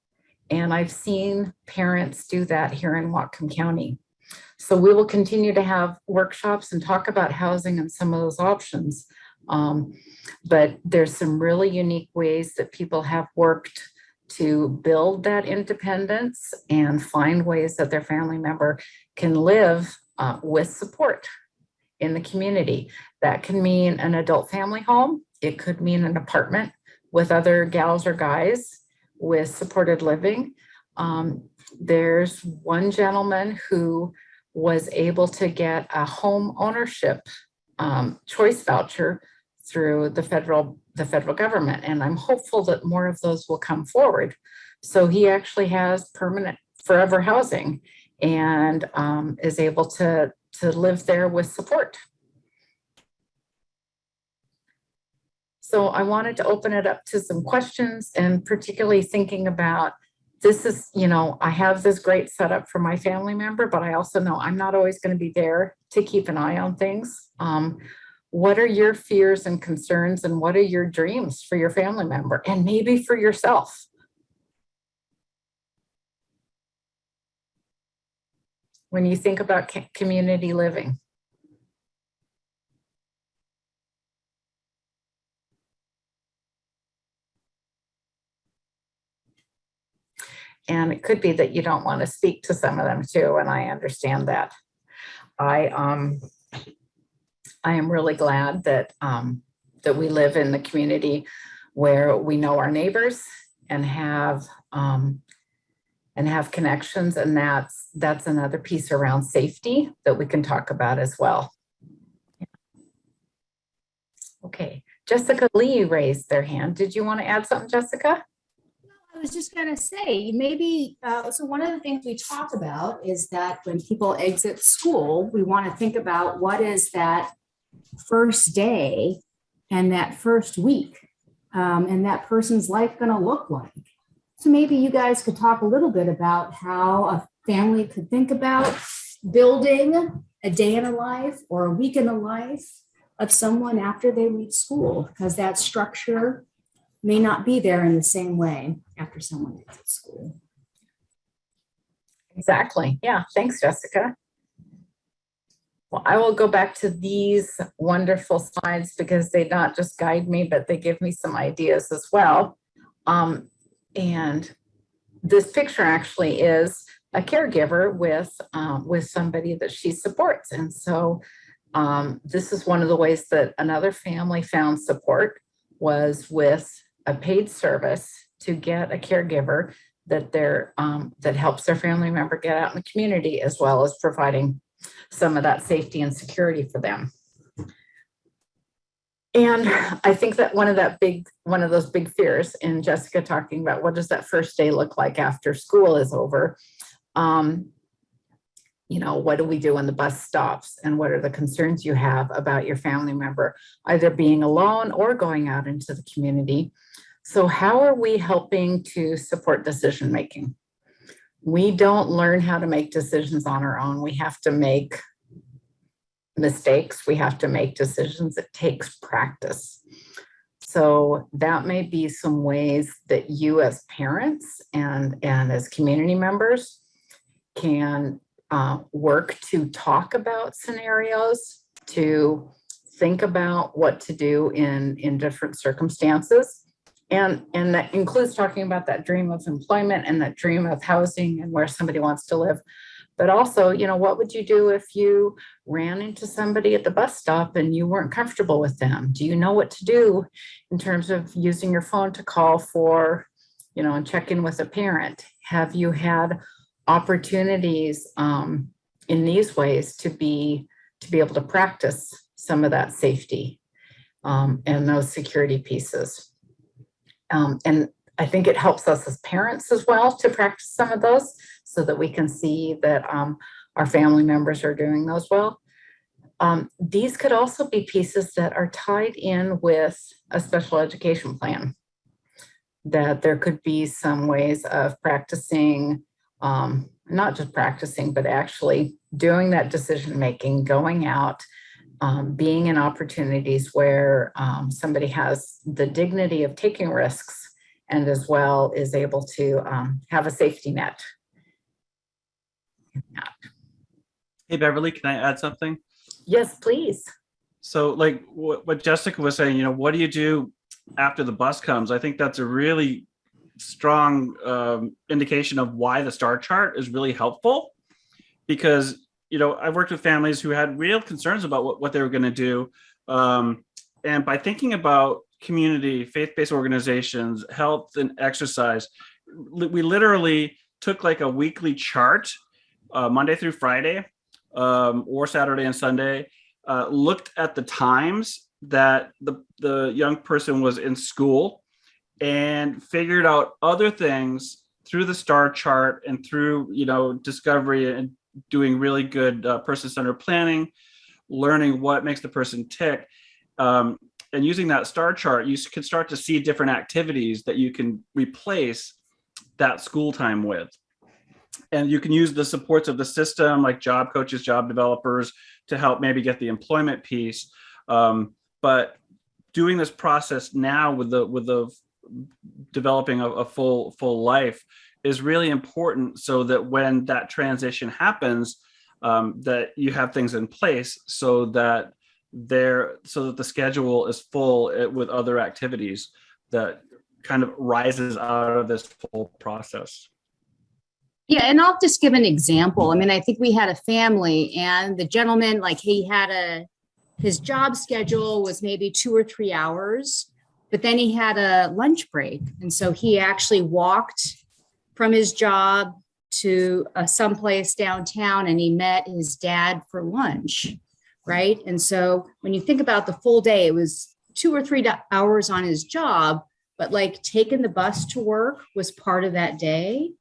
And I've seen parents do that here in Whatcom County. So we will continue to have workshops and talk about housing and some of those options. But there's some really unique ways that people have worked to build that independence and find ways that their family member can live with support in the community. That can mean an adult family home. It could mean an apartment with other gals or guys with supported living. There's one gentleman who was able to get a home ownership choice voucher through the federal government. And I'm hopeful that more of those will come forward. So he actually has permanent forever housing and is able to live there with support. So I wanted to open it up to some questions, and particularly thinking about this is, I have this great setup for my family member, but I also know I'm not always going to be there to keep an eye on things. What are your fears and concerns, and what are your dreams for your family member and maybe for yourself? When you think about community living. And it could be that you don't want to speak to some of them too, and I understand that. I am really glad that that we live in the community where we know our neighbors and have connections, and that's another piece around safety that we can talk about as well. Okay, Jessica Lee raised their hand. Did you want to add something, Jessica? I was just going to say, maybe, so one of the things we talk about is that when people exit school, we want to think about what is that first day and that first week and that person's life going to look like. So maybe you guys could talk a little bit about how a family could think about building a day in a life or a week in the life of someone after they leave school, because that structure may not be there in the same way after someone exits school. Exactly. Yeah. Thanks, Jessica. Well, I will go back to these wonderful slides because they not just guide me, but they give me some ideas as well. And this picture actually is a caregiver with somebody that she supports. And so this is one of the ways that another family found support was with a paid service to get a caregiver that helps their family member get out in the community, as well as providing some of that safety and security for them. And I think that one of those big fears in Jessica talking about what does that first day look like after school is over, what do we do when the bus stops, and what are the concerns you have about your family member either being alone or going out into the community. So how are we helping to support decision making? We don't learn how to make decisions on our own. We have to make mistakes. We have to make decisions. It takes practice. So that may be some ways that you as parents and as community members can work to talk about scenarios, to think about what to do in different circumstances. And that includes talking about that dream of employment and that dream of housing and where somebody wants to live. But also, what would you do if you ran into somebody at the bus stop and you weren't comfortable with them? Do you know what to do in terms of using your phone to call for, and check in with a parent? Have you had opportunities in these ways to be able to practice some of that safety and those security pieces? And I think it helps us as parents as well to practice some of those so that we can see that our family members are doing those well. These could also be pieces that are tied in with a special education plan, that there could be some ways of practicing, not just practicing, but actually doing that decision-making, going out, being in opportunities where somebody has the dignity of taking risks and as well is able to have a safety net. Hey, Beverly, can I add something? Yes, please. So like what Jessica was saying, what do you do after the bus comes? I think that's a really strong indication of why the STAR chart is really helpful, because I've worked with families who had real concerns about what they were going to do. And by thinking about community, faith-based organizations, health and exercise, we literally took like a weekly chart, Monday through Friday, or Saturday and Sunday, looked at the times that the young person was in school and figured out other things through the STAR chart and through, discovery and doing really good person-centered planning, learning what makes the person tick. And using that STAR chart, you can start to see different activities that you can replace that school time with. And you can use the supports of the system, like job coaches, job developers, to help maybe get the employment piece. But doing this process now with the developing a full life is really important, so that when that transition happens, that you have things in place so that the schedule is full with other activities that kind of rises out of this whole process. Yeah, and I'll just give an example. I mean, I think we had a family, and the gentleman, like, his job schedule was maybe 2 or 3 hours, but then he had a lunch break. And so he actually walked from his job to someplace downtown, and he met his dad for lunch, right? And so when you think about the full day, it was 2 or 3 hours on his job, but like taking the bus to work was part of that day.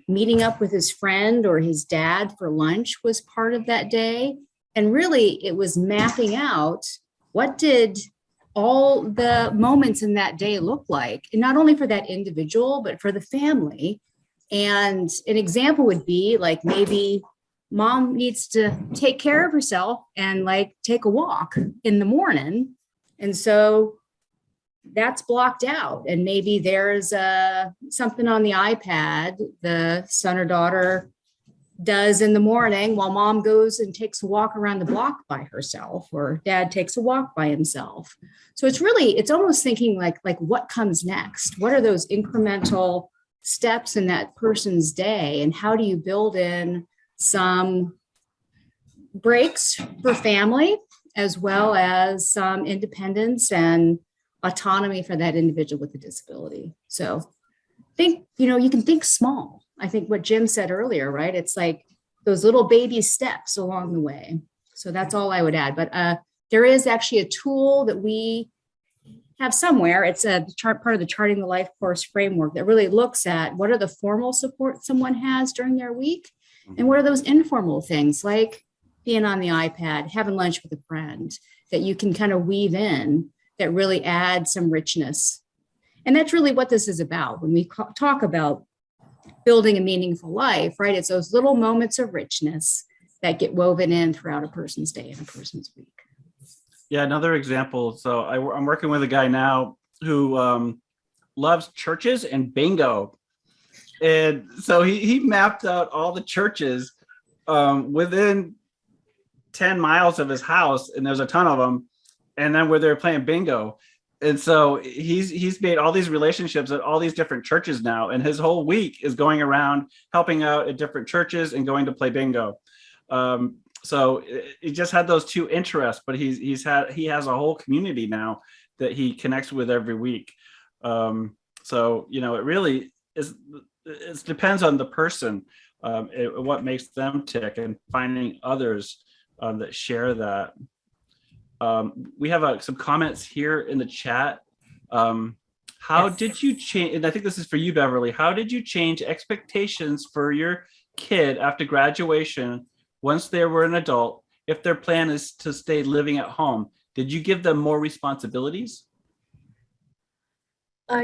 Meeting up with his friend or his dad for lunch was part of that day. And really, it was mapping out what did all the moments in that day look like, and not only for that individual, but for the family. And an example would be like, maybe mom needs to take care of herself and like take a walk in the morning. And so that's blocked out. And maybe there's something on the iPad the son or daughter does in the morning while mom goes and takes a walk around the block by herself, or dad takes a walk by himself. So it's almost thinking like what comes next? What are those incremental steps in that person's day? And how do you build in some breaks for family, as well as some independence and autonomy for that individual with a disability? So think, you can think small. I think what Jim said earlier, right? It's like those little baby steps along the way. So that's all I would add. But there is actually a tool that we have somewhere. It's a part of the Charting the Life course framework that really looks at what are the formal support someone has during their week, and what are those informal things like being on the iPad, having lunch with a friend, that you can kind of weave in that really add some richness. And that's really what this is about. When we talk about building a meaningful life, right? It's those little moments of richness that get woven in throughout a person's day and a person's week. Yeah, another example. So I'm working with a guy now who loves churches and bingo. And so he mapped out all the churches within 10 miles of his house, and there's a ton of them. And then where they're playing bingo. And so he's made all these relationships at all these different churches now. And his whole week is going around helping out at different churches and going to play bingo. So he just had those two interests, but he has a whole community now that he connects with every week. So, you know, it really is, it depends on the person, what makes them tick, and finding others that share that. We have some comments here in the chat. How did you change, and I think this is for you, Beverly, how did you change expectations for your kid after graduation once they were an adult, if their plan is to stay living at home? Did you give them more responsibilities?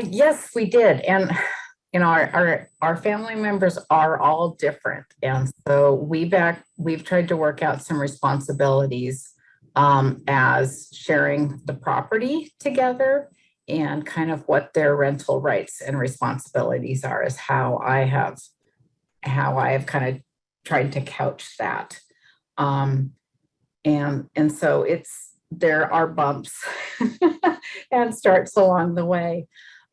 Yes, we did. And you know, our family members are all different. And so we've tried to work out some responsibilities as sharing the property together, and kind of what their rental rights and responsibilities are is how I have kind of tried to couch that. And so there are bumps and starts along the way.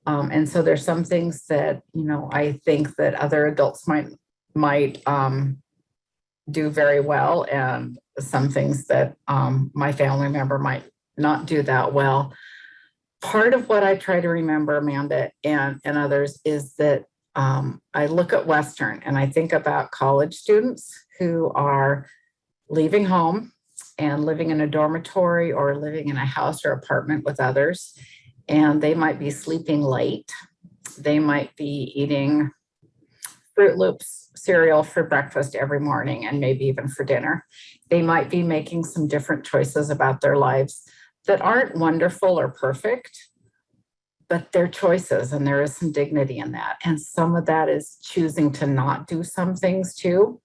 And so there's some things that, you know, I think that other adults might do very well, and some things that my family member might not do that well. Part of what I try to remember, Amanda, and others, is that I look at Western and I think about college students who are leaving home and living in a dormitory or living in a house or apartment with others. And they might be sleeping late. They might be eating Fruit Loops cereal for breakfast every morning, and maybe even for dinner. They might be making some different choices about their lives that aren't wonderful or perfect, but they're choices, and there is some dignity in that. And some of that is choosing to not do some things too.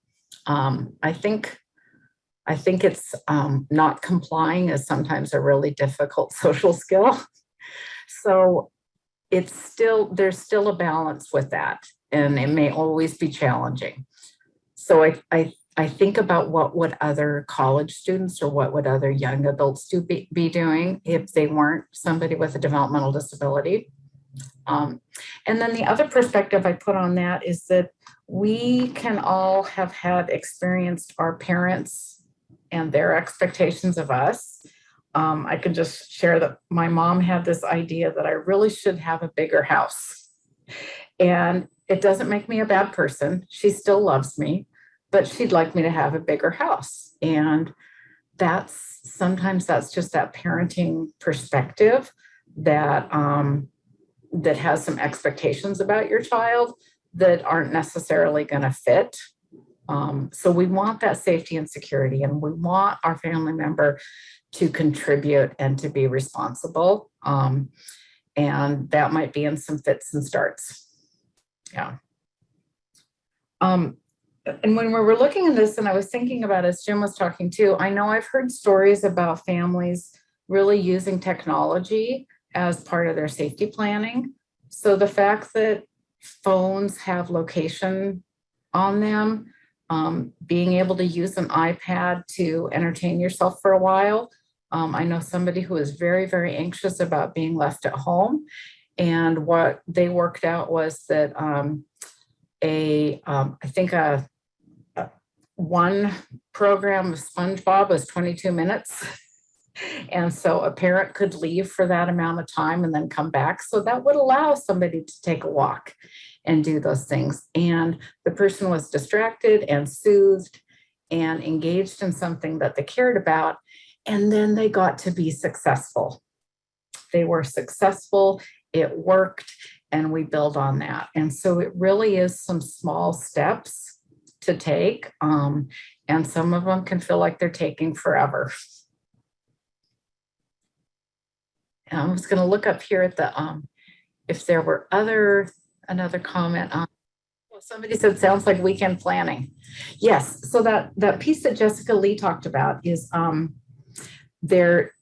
I think it's not complying is sometimes a really difficult social skill. So there's still a balance with that, and it may always be challenging. So I think about what would other college students or what would other young adults be doing if they weren't somebody with a developmental disability. And then the other perspective I put on that is that we can all have had experienced our parents and their expectations of us. I can just share that my mom had this idea that I really should have a bigger house. And it doesn't make me a bad person. She still loves me, but she'd like me to have a bigger house. And sometimes that's just that parenting perspective that that has some expectations about your child that aren't necessarily going to fit. So we want that safety and security, and we want our family member to contribute and to be responsible. And that might be in some fits and starts. Yeah. And when we were looking at this, and I was thinking about, as Jim was talking too, I know I've heard stories about families really using technology as part of their safety planning. So the fact that phones have location on them, being able to use an iPad to entertain yourself for a while. I know somebody who is very, very anxious about being left at home. And what they worked out was that I think one program of SpongeBob was 22 minutes. And so a parent could leave for that amount of time and then come back. So that would allow somebody to take a walk and do those things. And the person was distracted and soothed and engaged in something that they cared about. And then they got to be successful. They were successful, it worked, and we build on that. And so it really is some small steps to take. And some of them can feel like they're taking forever. And I was going to look up here at the if there were another comment on, well, somebody said, sounds like weekend planning. Yes, so that piece that Jessica Lee talked about is there,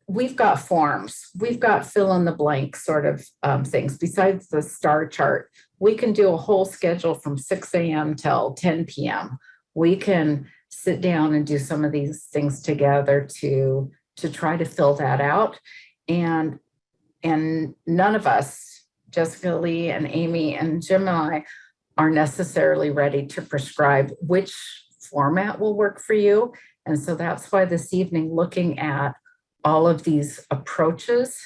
we've got forms, we've got fill in the blank sort of things. Besides the star chart, we can do a whole schedule from 6 a.m. till 10 p.m. We can sit down and do some of these things together to try to fill that out. And none of us, Jessica Lee and Amy and Jim and I, are necessarily ready to prescribe which format will work for you. And so that's why this evening, looking at all of these approaches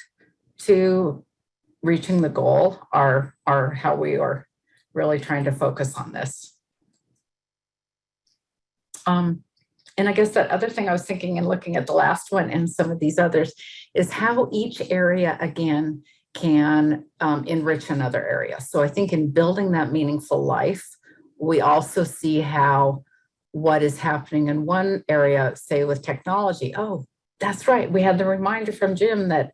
to reaching the goal are how we are really trying to focus on this. And I guess that other thing I was thinking and looking at the last one and some of these others is how each area again can enrich another area. So I think in building that meaningful life, we also see how what is happening in one area, say with technology. Oh, that's right. We had the reminder from Jim that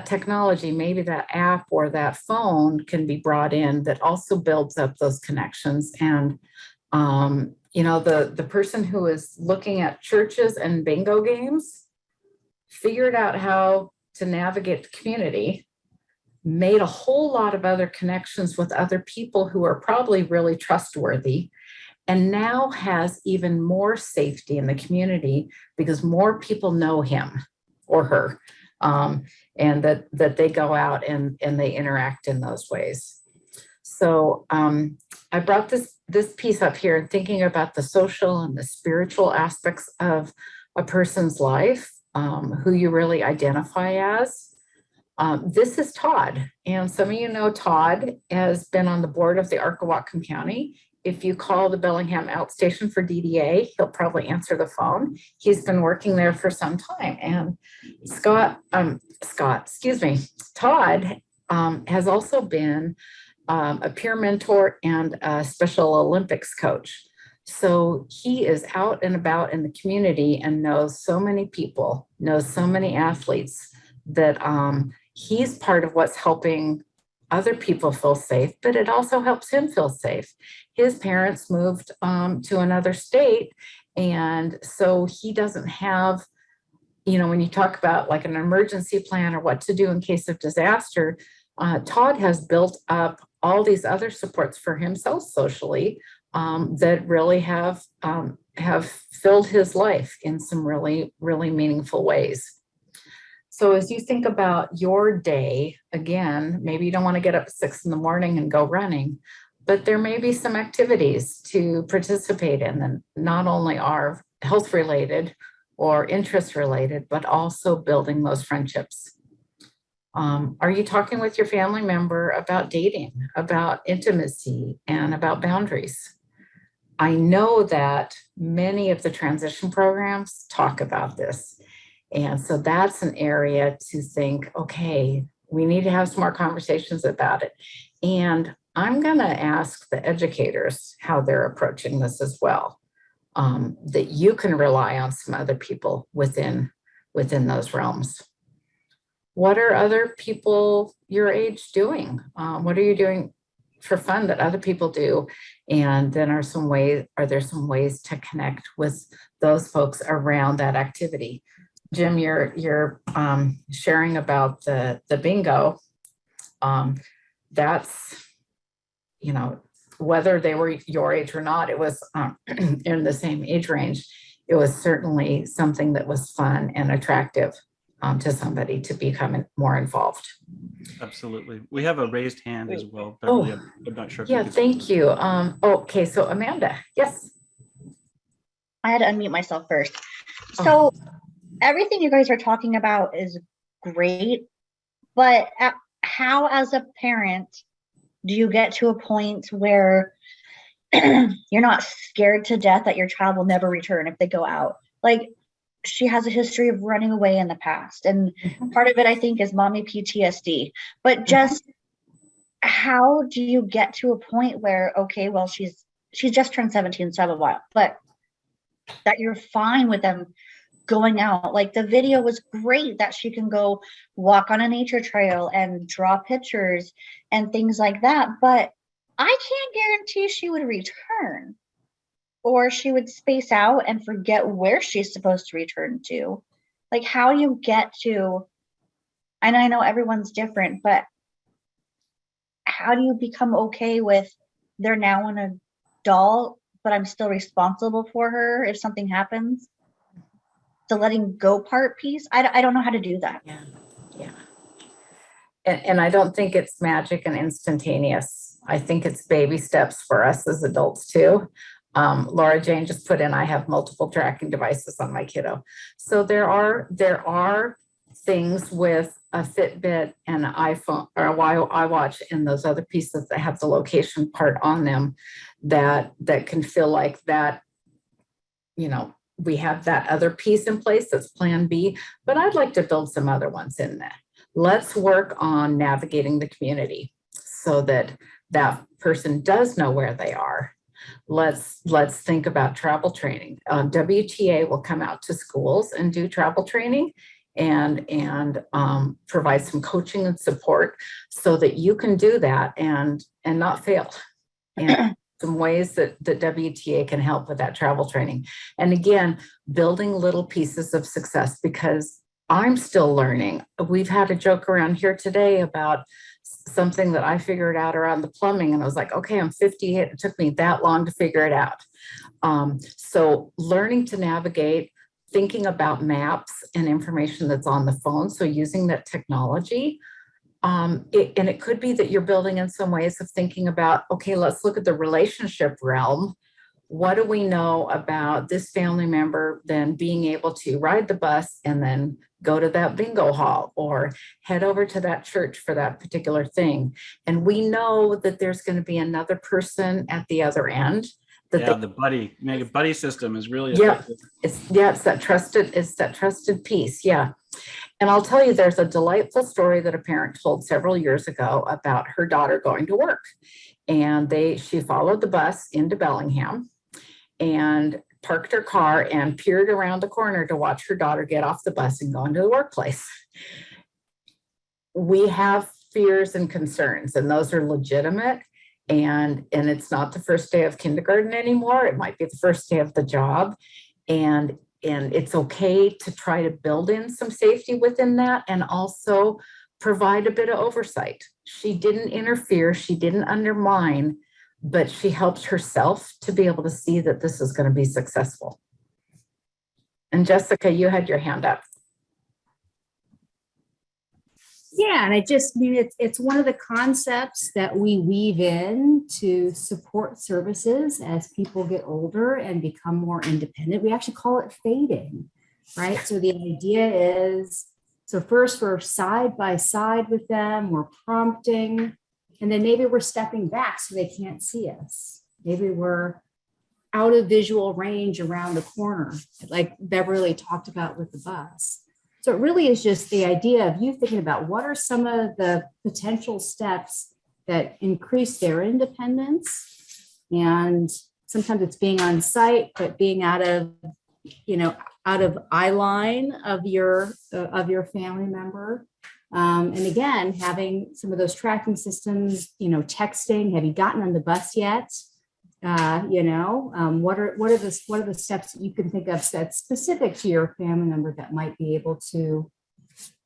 technology, maybe that app or that phone can be brought in that also builds up those connections. And you know, the person who is looking at churches and bingo games figured out how to navigate the community, made a whole lot of other connections with other people who are probably really trustworthy, and now has even more safety in the community because more people know him or her, and that they go out and they interact in those ways. So I brought this piece up here and thinking about the social and the spiritual aspects of a person's life, who you really identify as. This is Todd, and some of you know Todd has been on the board of the ARC of Whatcom County. If you call the Bellingham outstation for DDA, he'll probably answer the phone. He's been working there for some time. And Todd has also been a peer mentor and a Special Olympics coach. So he is out and about in the community and knows so many people, knows so many athletes that he's part of what's helping other people feel safe, but it also helps him feel safe. His parents moved to another state, and so he doesn't have, you know, when you talk about like an emergency plan or what to do in case of disaster, Todd has built up all these other supports for himself socially that really have filled his life in some really, really meaningful ways. So as you think about your day, again, maybe you don't want to get up at 6 in the morning and go running, but there may be some activities to participate in that not only are health related or interest related, but also building those friendships. Are you talking with your family member about dating, about intimacy, and about boundaries? I know that many of the transition programs talk about this. And so that's an area to think, okay, we need to have some more conversations about it. And I'm going to ask the educators how they're approaching this as well, that you can rely on some other people within those realms. What are other people your age doing? What are you doing for fun that other people do? And then are there some ways to connect with those folks around that activity? Jim, you're sharing about the bingo. That's, you know, whether they were your age or not, it was in the same age range. It was certainly something that was fun and attractive to somebody to become more involved. Absolutely. We have a raised hand as well. Oh, Beverly, I'm not sure. Yeah, thank you. Okay, so Amanda, yes. I had to unmute myself first. So everything you guys are talking about is great, but how as a parent do you get to a point where you're not scared to death that your child will never return if they go out? Like, she has a history of running away in the past, and part of it I think is mommy PTSD, but just how do you get to a point where, okay, well, she's just turned 17, so a while, but that you're fine with them going out. Like the video was great that she can go walk on a nature trail and draw pictures and things like that. But I can't guarantee she would return, or she would space out and forget where she's supposed to return to. Like, how do you get to, and I know everyone's different, but how do you become okay with they're now an adult, but I'm still responsible for her if something happens? The letting go part piece, I don't know how to do that. Yeah. And I don't think it's magic and instantaneous. I think it's baby steps for us as adults too. Laura Jane just put in, I have multiple tracking devices on my kiddo. So there are things with a Fitbit and an iPhone or a iWatch and those other pieces that have the location part on them that can feel like that, you know, we have that other piece in place that's plan B, but I'd like to build some other ones in there. Let's work on navigating the community so that that person does know where they are. Let's think about travel training. WTA will come out to schools and do travel training and provide some coaching and support so that you can do that and not fail. And some ways that the WTA can help with that travel training. And again, building little pieces of success, because I'm still learning. We've had a joke around here today about something that I figured out around the plumbing. And I was like, okay, I'm 50. It took me that long to figure it out. So learning to navigate, thinking about maps and information that's on the phone. So using that technology. And it could be that you're building in some ways of thinking about, okay, let's look at the relationship realm. What do we know about this family member then being able to ride the bus and then go to that bingo hall or head over to that church for that particular thing? And we know that there's going to be another person at the other end. The buddy system is really effective. effective. It's that trusted piece. Yeah. And I'll tell you, there's a delightful story that a parent told several years ago about her daughter going to work. And she followed the bus into Bellingham and parked her car and peered around the corner to watch her daughter get off the bus and go into the workplace. We have fears and concerns, and those are legitimate. And it's not the first day of kindergarten anymore. It might be the first day of the job. And it's okay to try to build in some safety within that and also provide a bit of oversight. She didn't interfere, she didn't undermine, but she helped herself to be able to see that this is going to be successful. And Jessica, you had your hand up. Yeah, and it's one of the concepts that we weave in to support services as people get older and become more independent. We actually call it fading, right? So the idea is, so first we're side by side with them, we're prompting, and then maybe we're stepping back so they can't see us. Maybe we're out of visual range around the corner, like Beverly talked about with the bus. So it really is just the idea of you thinking about what are some of the potential steps that increase their independence. And sometimes it's being on site, but being out of eye line of your family member. And again, having some of those tracking systems, texting, have you gotten on the bus yet? What are the steps that you can think of that's specific to your family member that might be able to,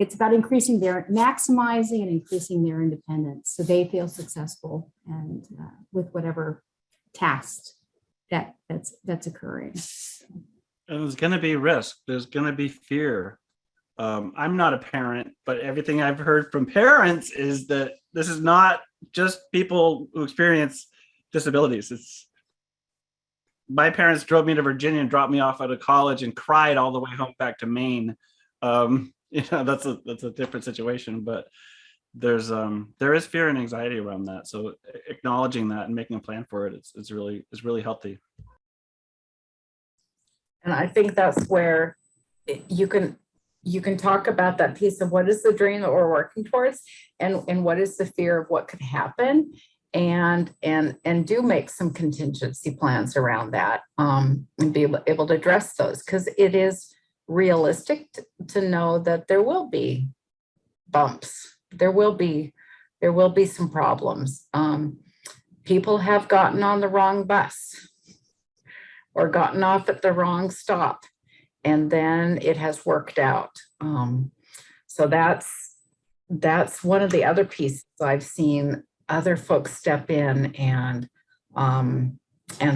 it's about maximizing and increasing their independence so they feel successful and with whatever task that's occurring. And there's going to be risk. There's going to be fear. I'm not a parent, but everything I've heard from parents is that this is not just people who experience disabilities. My parents drove me to Virginia and dropped me off at a college and cried all the way home back to Maine. That's a different situation, but there is fear and anxiety around that. So acknowledging that and making a plan for it is really healthy. And I think that's where you can talk about that piece of what is the dream that we're working towards and what is the fear of what could happen. And do make some contingency plans around that and be able to address those, because it is realistic to know that there will be bumps. There will be some problems. People have gotten on the wrong bus or gotten off at the wrong stop, and then it has worked out. So that's one of the other pieces I've seen other folks step in and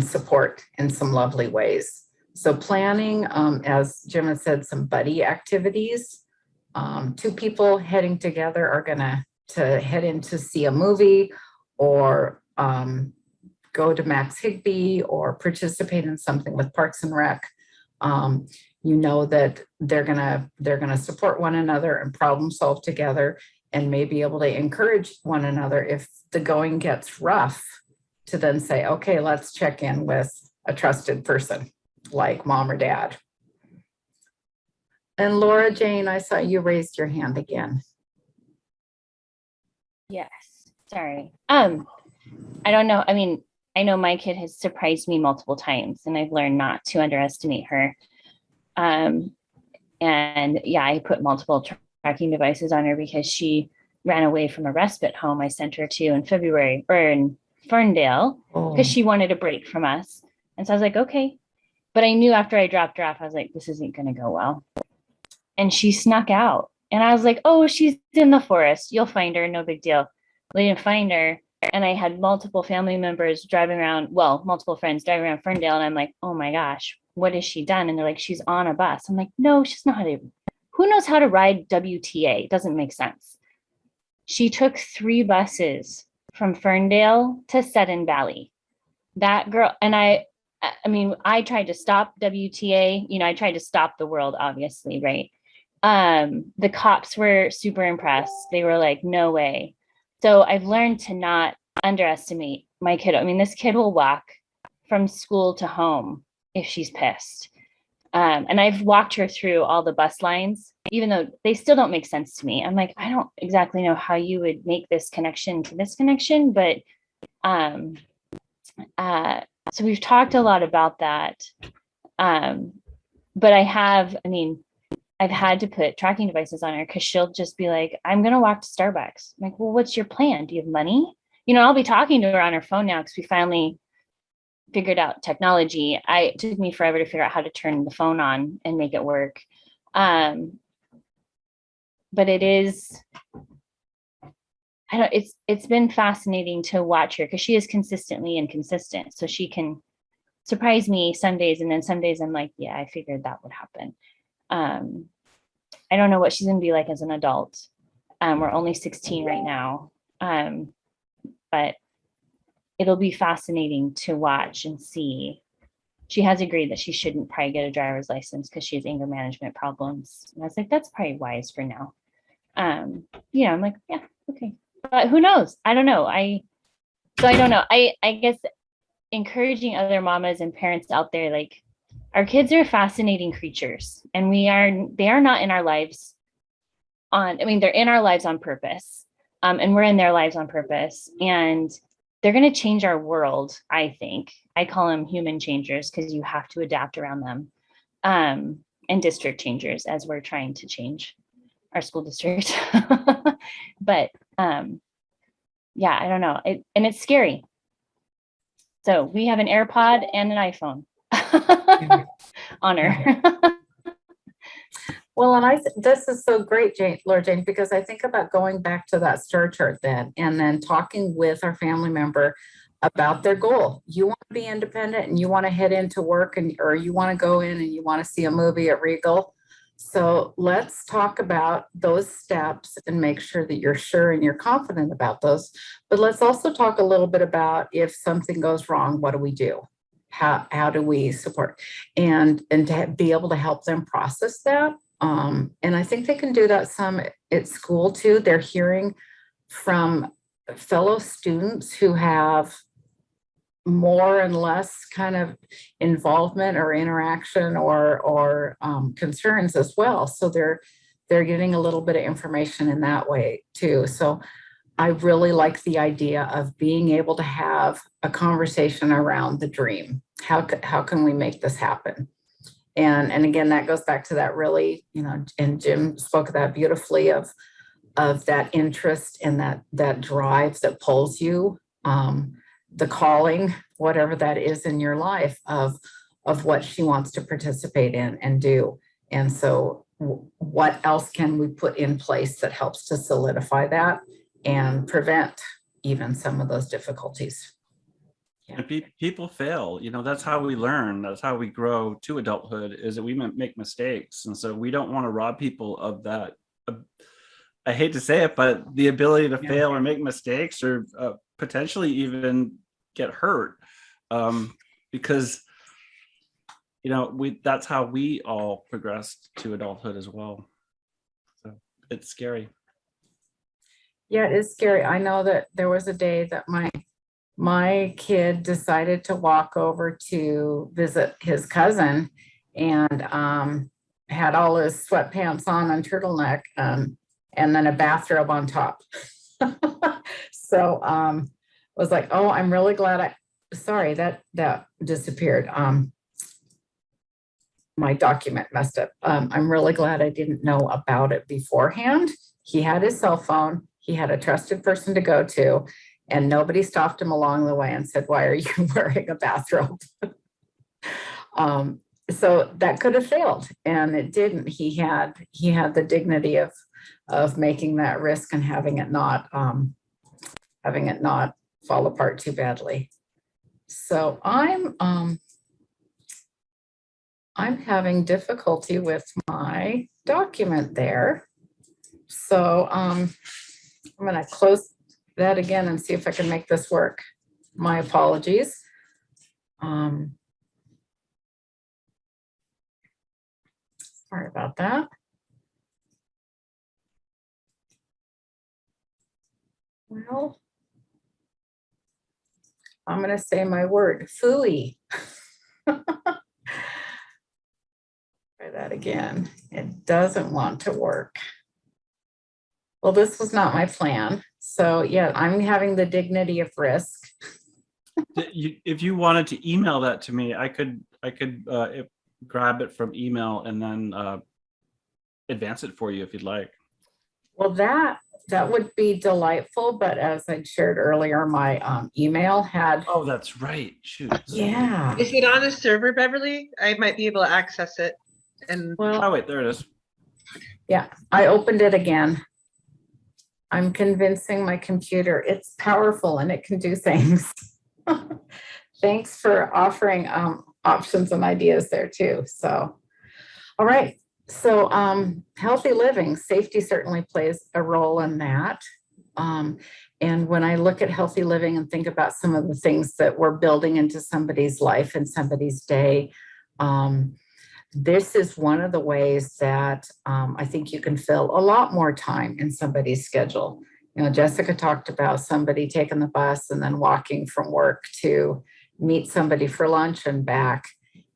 support in some lovely ways. So planning, as Jim had said, some buddy activities. 2 people heading together are gonna head in to see a movie, or go to Max Higby, or participate in something with Parks and Rec. You know that they're gonna support one another and problem solve together, and may be able to encourage one another if the going gets rough, to then say, okay, let's check in with a trusted person like mom or dad. And Laura Jane, I saw you raised your hand again. Yes, sorry. I don't know. I mean, I know my kid has surprised me multiple times, and I've learned not to underestimate her. And yeah, I put multiple tracking devices on her because she ran away from a respite home I sent her to in February, or in Ferndale, because she wanted a break from us. And so I was like, okay. But I knew after I dropped her off, I was like, this isn't going to go well. And she snuck out. And I was like, oh, she's in the forest. You'll find her. No big deal. We didn't find her. And I had multiple family members driving around, well, multiple friends driving around Ferndale. And I'm like, oh my gosh, what has she done? And they're like, she's on a bus. I'm like, no, she's not. Who knows how to ride WTA? It doesn't make sense. She took 3 buses from Ferndale to Seton Valley. That girl, and I mean, I tried to stop WTA, you know, I tried to stop the world, obviously, right? The cops were super impressed. They were like, no way. So I've learned to not underestimate my kid. I mean, this kid will walk from school to home if she's pissed. And I've walked her through all the bus lines, even though they still don't make sense to me. I'm like, I don't exactly know how you would make this connection to this connection, but so we've talked a lot about that. But I've had to put tracking devices on her because she'll just be like, I'm going to walk to Starbucks. I'm like, well, what's your plan? Do you have money? You know, I'll be talking to her on her phone now because we finally figured out technology. It took me forever to figure out how to turn the phone on and make it work. But it is, it's been fascinating to watch her because she is consistently inconsistent. So she can surprise me some days, and then some days I'm like, yeah, I figured that would happen. I don't know what she's gonna be like as an adult. We're only 16 right now. But it'll be fascinating to watch and see. She has agreed that she shouldn't probably get a driver's license because she has anger management problems. And I was like, that's probably wise for now. You know, I'm like, yeah, okay. But who knows? I don't know. I don't know. I guess encouraging other mamas and parents out there, like, our kids are fascinating creatures, and they are not in our lives they're in our lives on purpose. And we're in their lives on purpose, and they're going to change our world. I think I call them human changers because you have to adapt around them, and district changers as we're trying to change our school district. But yeah, I don't know. And it's scary. So we have an AirPod and an iPhone on her. Well, and this is so great, Laura Jane, because I think about going back to that star chart then, and then talking with our family member about their goal. You want to be independent and you want to head into work, or you want to go in and you want to see a movie at Regal. So let's talk about those steps and make sure that you're sure and you're confident about those. But let's also talk a little bit about if something goes wrong, what do we do? How do we support and to be able to help them process that? And I think they can do that some at school too. They're hearing from fellow students who have more and less kind of involvement or interaction or concerns as well. So they're getting a little bit of information in that way too. So I really like the idea of being able to have a conversation around the dream. How can we make this happen? And again, that goes back to that really, and Jim spoke of that beautifully of that interest and that drive that pulls you, the calling, whatever that is in your life of what she wants to participate in and do. And so what else can we put in place that helps to solidify that and prevent even some of those difficulties? And people fail, that's how we learn. That's how we grow to adulthood, is that we make mistakes. And so we don't want to rob people of that. I hate to say it, but the ability to fail or make mistakes or potentially even get hurt, because, that's how we all progressed to adulthood as well. So it's scary. Yeah, it is scary. I know that there was a day that my kid decided to walk over to visit his cousin and had all his sweatpants on and turtleneck and then a bathrobe on top. So was like, oh, I'm really glad sorry, that disappeared. My document messed up. I'm really glad I didn't know about it beforehand. He had his cell phone. He had a trusted person to go to. And nobody stopped him along the way and said, why are you wearing a bathrobe? So that could have failed, and it didn't. He had the dignity of making that risk and having it not fall apart too badly. So I'm having difficulty with my document there. So I'm going to close that again and see if I can make this work. My apologies. Sorry about that. Well, I'm going to say my word, phooey. Try that again. It doesn't want to work. Well, this was not my plan. So yeah, I'm having the dignity of risk. If you wanted to email that to me, I could grab it from email and then advance it for you if you'd like. Well, that would be delightful. But as I shared earlier, my email had. Oh, that's right. Shoot. Yeah. Is it on a server, Beverly? I might be able to access it. And oh wait, there it is. Yeah, I opened it again. I'm convincing my computer it's powerful and it can do things. Thanks for offering options and ideas there too. So, all right. So healthy living, safety certainly plays a role in that. And when I look at healthy living and think about some of the things that we're building into somebody's life and somebody's day, this is one of the ways that I think you can fill a lot more time in somebody's schedule. Jessica talked about somebody taking the bus and then walking from work to meet somebody for lunch and back.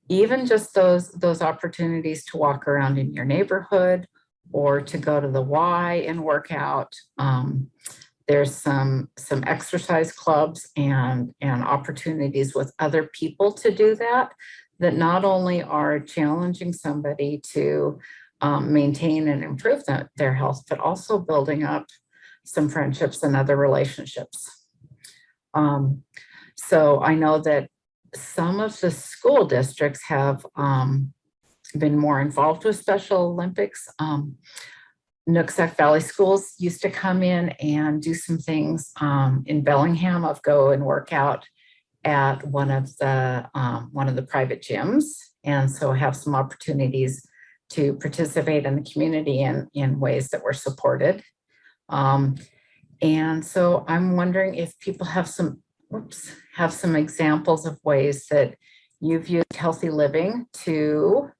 Even just those opportunities to walk around in your neighborhood or to go to the Y and work out. There's some exercise clubs and opportunities with other people to do that not only are challenging somebody to maintain and improve their health, but also building up some friendships and other relationships. So I know that some of the school districts have been more involved with Special Olympics. Nooksack Valley Schools used to come in and do some things in Bellingham of go and work out at one of the private gyms, and so have some opportunities to participate in the community in ways that were supported. And so I'm wondering if people have some examples of ways that you've used healthy living to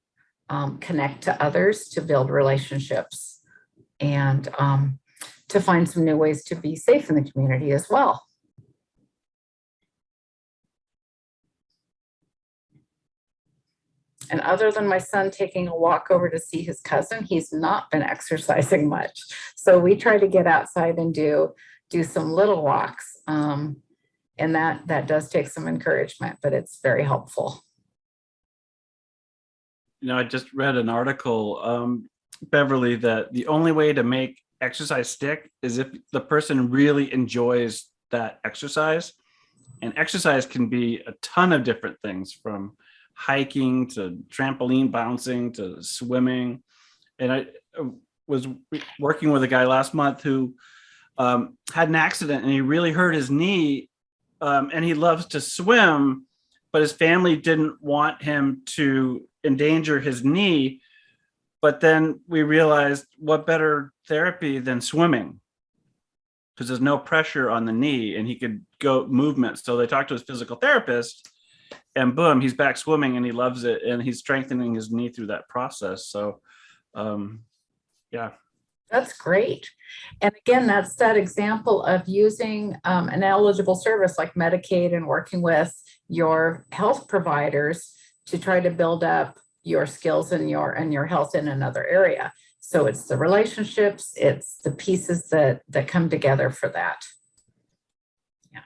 connect to others, to build relationships, and to find some new ways to be safe in the community as well. And other than my son taking a walk over to see his cousin, he's not been exercising much. So we try to get outside and do some little walks. And that does take some encouragement, but it's very helpful. I just read an article, Beverly, that the only way to make exercise stick is if the person really enjoys that exercise. And exercise can be a ton of different things, from hiking to trampoline bouncing to swimming. And I was working with a guy last month who had an accident and he really hurt his knee, and he loves to swim, but his family didn't want him to endanger his knee. But then we realized, what better therapy than swimming? Because there's no pressure on the knee and he could go movement. So they talked to his physical therapist, and boom, he's back swimming and he loves it. And he's strengthening his knee through that process. So, yeah. That's great. And again, that's that example of using an eligible service like Medicaid and working with your health providers to try to build up your skills and your health in another area. So it's the relationships, it's the pieces that come together for that. Yeah.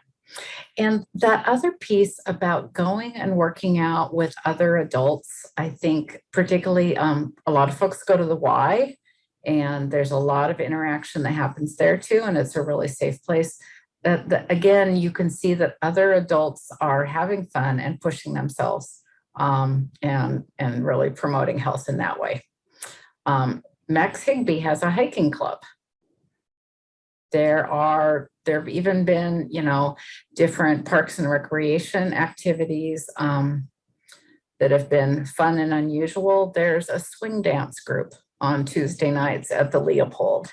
And that other piece about going and working out with other adults, I think particularly a lot of folks go to the Y, and there's a lot of interaction that happens there too, and it's a really safe place. Again, you can see that other adults are having fun and pushing themselves, and really promoting health in that way. Max Higby has a hiking club. There have even been, different parks and recreation activities that have been fun and unusual. There's a swing dance group on Tuesday nights at the Leopold.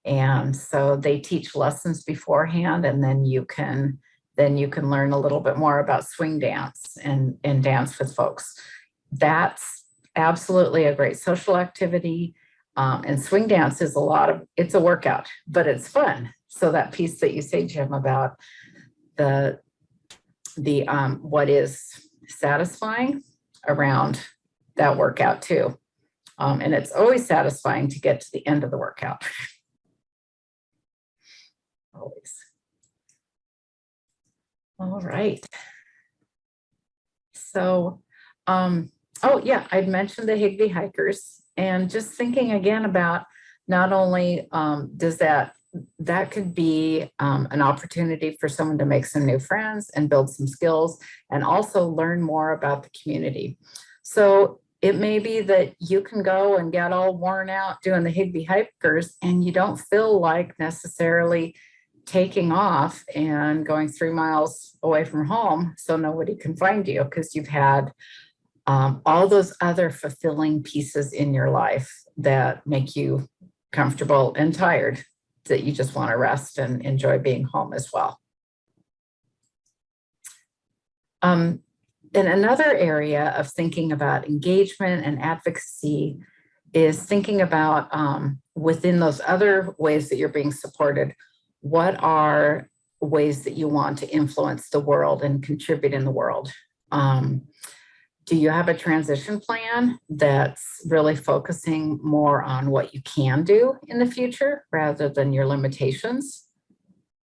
And so they teach lessons beforehand, and then you can learn a little bit more about swing dance and dance with folks. That's absolutely a great social activity. And swing dance is it's a workout, but it's fun. So that piece that you say, Jim, about the what is satisfying around that workout too. And it's always satisfying to get to the end of the workout. Always. All right. So, oh yeah, I'd mentioned the Higby hikers, and just thinking again about not only does that could be an opportunity for someone to make some new friends and build some skills, and also learn more about the community. So it may be that you can go and get all worn out doing the Higby hikers, and you don't feel like necessarily taking off and going 3 miles away from home so nobody can find you, because you've had all those other fulfilling pieces in your life that make you comfortable and tired, that you just want to rest and enjoy being home as well. And another area of thinking about engagement and advocacy is thinking about within those other ways that you're being supported, what are ways that you want to influence the world and contribute in the world? Do you have a transition plan that's really focusing more on what you can do in the future rather than your limitations?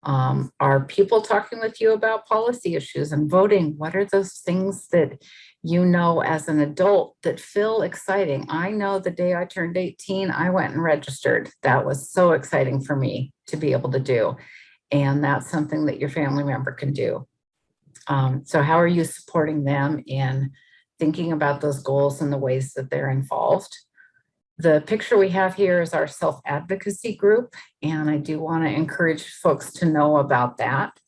Are people talking with you about policy issues and voting? What are those things that you know as an adult that feel exciting? I know the day I turned 18, I went and registered. That was so exciting for me to be able to do. And that's something that your family member can do. So how are you supporting them in thinking about those goals and the ways that they're involved? The picture we have here is our self-advocacy group, and I do want to encourage folks to know about that.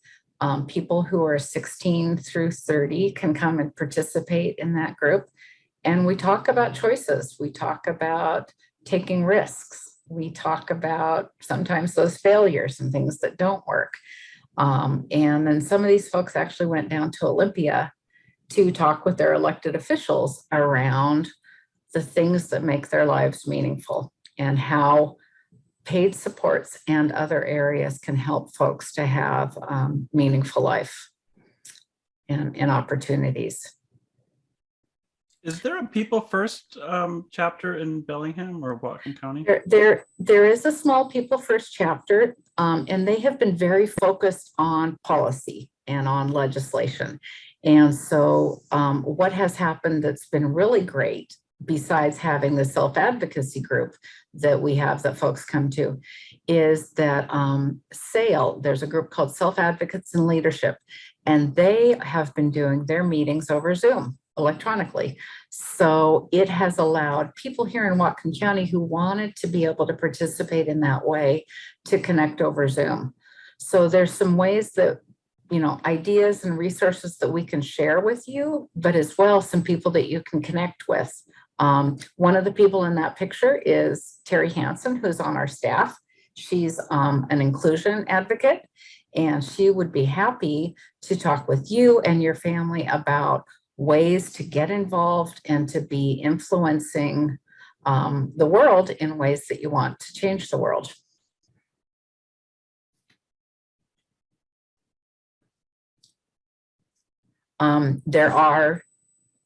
People who are 16 through 30 can come and participate in that group. And we talk about choices. We talk about taking risks. We talk about sometimes those failures and things that don't work. And then some of these folks actually went down to Olympia to talk with their elected officials around the things that make their lives meaningful, and how paid supports and other areas can help folks to have meaningful life and opportunities. Is there a People First chapter in Bellingham or Whatcom County? There is a small People First chapter, and they have been very focused on policy and on legislation. And so what has happened that's been really great besides having the self-advocacy group that we have that folks come to, is that SAIL, there's a group called Self-Advocates in Leadership, and they have been doing their meetings over Zoom electronically. So it has allowed people here in Whatcom County who wanted to be able to participate in that way to connect over Zoom. So there's some ways that, you know, ideas and resources that we can share with you, but as well, some people that you can connect with. One of the people in that picture is Terry Hansen, who's on our staff. She's an inclusion advocate, and she would be happy to talk with you and your family about ways to get involved and to be influencing the world in ways that you want to change the world. There are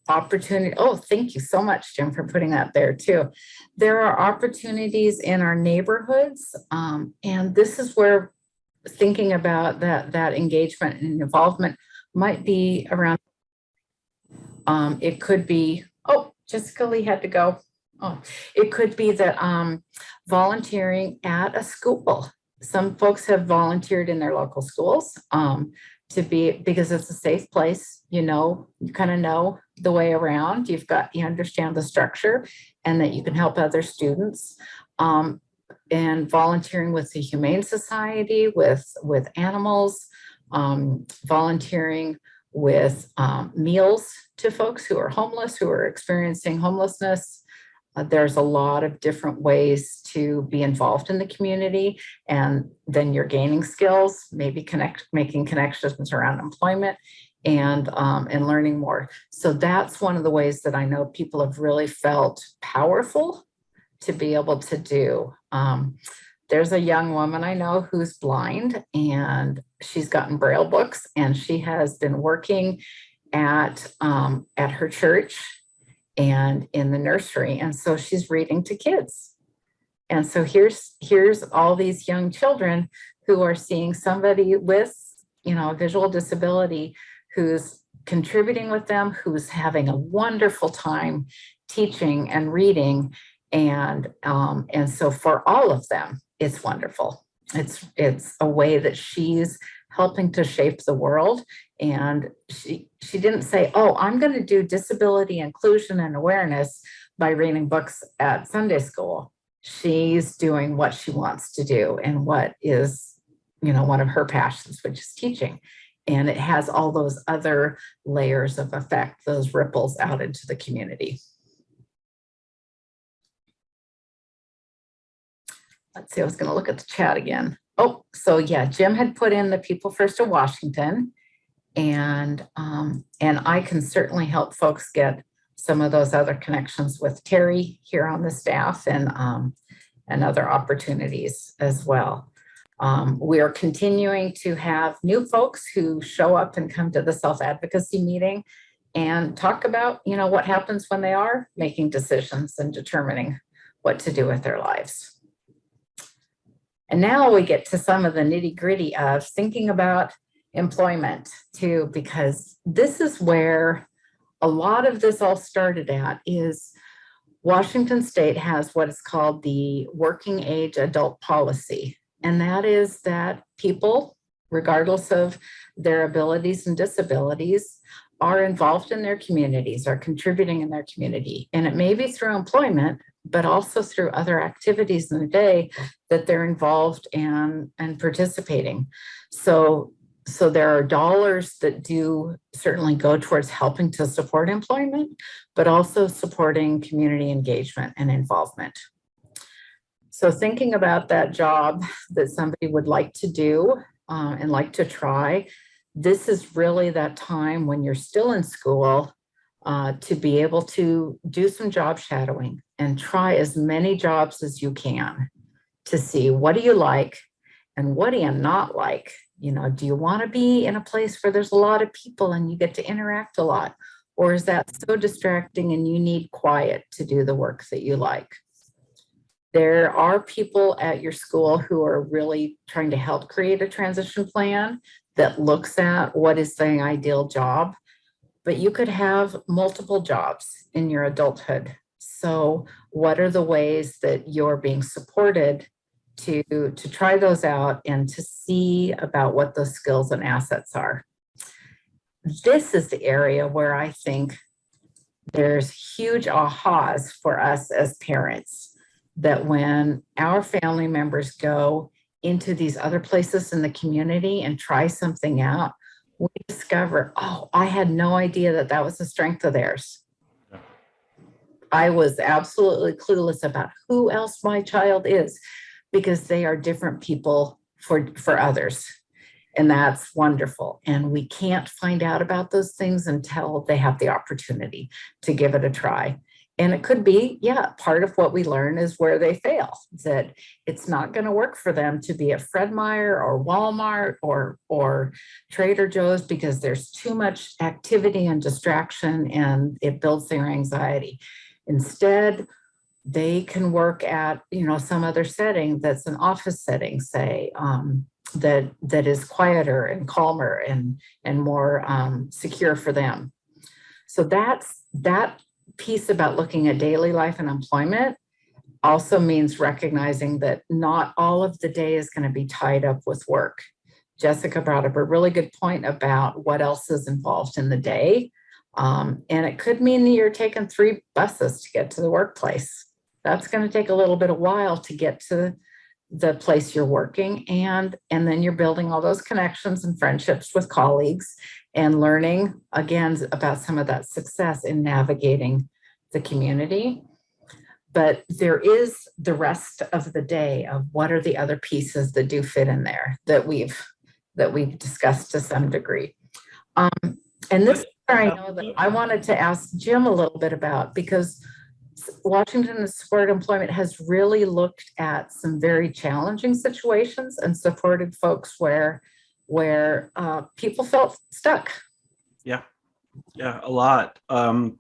opportunity. Oh, thank you so much, Jim, for putting that there too. There are opportunities in our neighborhoods, and this is where thinking about that engagement and involvement might be around. It could be, oh, Jessica Lee had to go. Oh, it could be that volunteering at a school. Some folks have volunteered in their local schools to be, because it's a safe place. You know, you kind of know the way around. You understand the structure, and that you can help other students. And volunteering with the Humane Society, with animals, volunteering with meals to folks who are homeless, who are experiencing homelessness. There's a lot of different ways to be involved in the community, and then you're gaining skills, maybe making connections around employment and learning more. So that's one of the ways that I know people have really felt powerful to be able to do. There's a young woman I know who's blind, and she's gotten Braille books, and she has been working at her church and in the nursery. And so she's reading to kids. And so here's all these young children who are seeing somebody with, you know, a visual disability who's contributing with them, who's having a wonderful time teaching and reading. And so for all of them, it's wonderful. It's a way that she's helping to shape the world. And she didn't say, oh, I'm going to do disability inclusion and awareness by reading books at Sunday school. She's doing what she wants to do and what is, you know, one of her passions, which is teaching. And it has all those other layers of effect, those ripples out into the community. Let's see, I was going to look at the chat again. Oh, so yeah, Jim had put in the People First of Washington, and I can certainly help folks get some of those other connections with Terry here on the staff, and other opportunities as well. We are continuing to have new folks who show up and come to the self-advocacy meeting and talk about, you know, what happens when they are making decisions and determining what to do with their lives. And now we get to some of the nitty-gritty of thinking about employment too, because this is where a lot of this all started at. Is Washington State has what is called the Working Age Adult Policy. And that is that people, regardless of their abilities and disabilities, are involved in their communities, are contributing in their community. And it may be through employment, but also through other activities in the day that they're involved and participating. So there are dollars that do certainly go towards helping to support employment, but also supporting community engagement and involvement. So thinking about that job that somebody would like to do and like to try, this is really that time when you're still in school to be able to do some job shadowing and try as many jobs as you can to see what do you like and what do you not like. You know, do you want to be in a place where there's a lot of people and you get to interact a lot? Or is that so distracting and you need quiet to do the work that you like? There are people at your school who are really trying to help create a transition plan that looks at what is the ideal job, but you could have multiple jobs in your adulthood. So what are the ways that you're being supported to try those out and to see about what those skills and assets are? This is the area where I think there's huge ahas for us as parents, that when our family members go into these other places in the community and try something out, we discover, oh, I had no idea that that was a strength of theirs. I was absolutely clueless about who else my child is, because they are different people for others. And that's wonderful. And we can't find out about those things until they have the opportunity to give it a try. And it could be, yeah, part of what we learn is where they fail, that it's not going to work for them to be at Fred Meyer or Walmart or Trader Joe's, because there's too much activity and distraction and it builds their anxiety. Instead, they can work at, some other setting that's an office setting, say, that is quieter and calmer and more secure for them. So that piece about looking at daily life and employment also means recognizing that not all of the day is going to be tied up with work. Jessica brought up a really good point about what else is involved in the day. And it could mean that you're taking 3 buses to get to the workplace. That's going to take a little bit of while to get to the place you're working, and then you're building all those connections and friendships with colleagues and learning again about some of that success in navigating the community. But there is the rest of the day of what are the other pieces that do fit in there that we've discussed to some degree. And this is where I know that I wanted to ask Jim a little bit about, because Washington Supported Employment has really looked at some very challenging situations and supported folks where people felt stuck. Yeah, a lot. I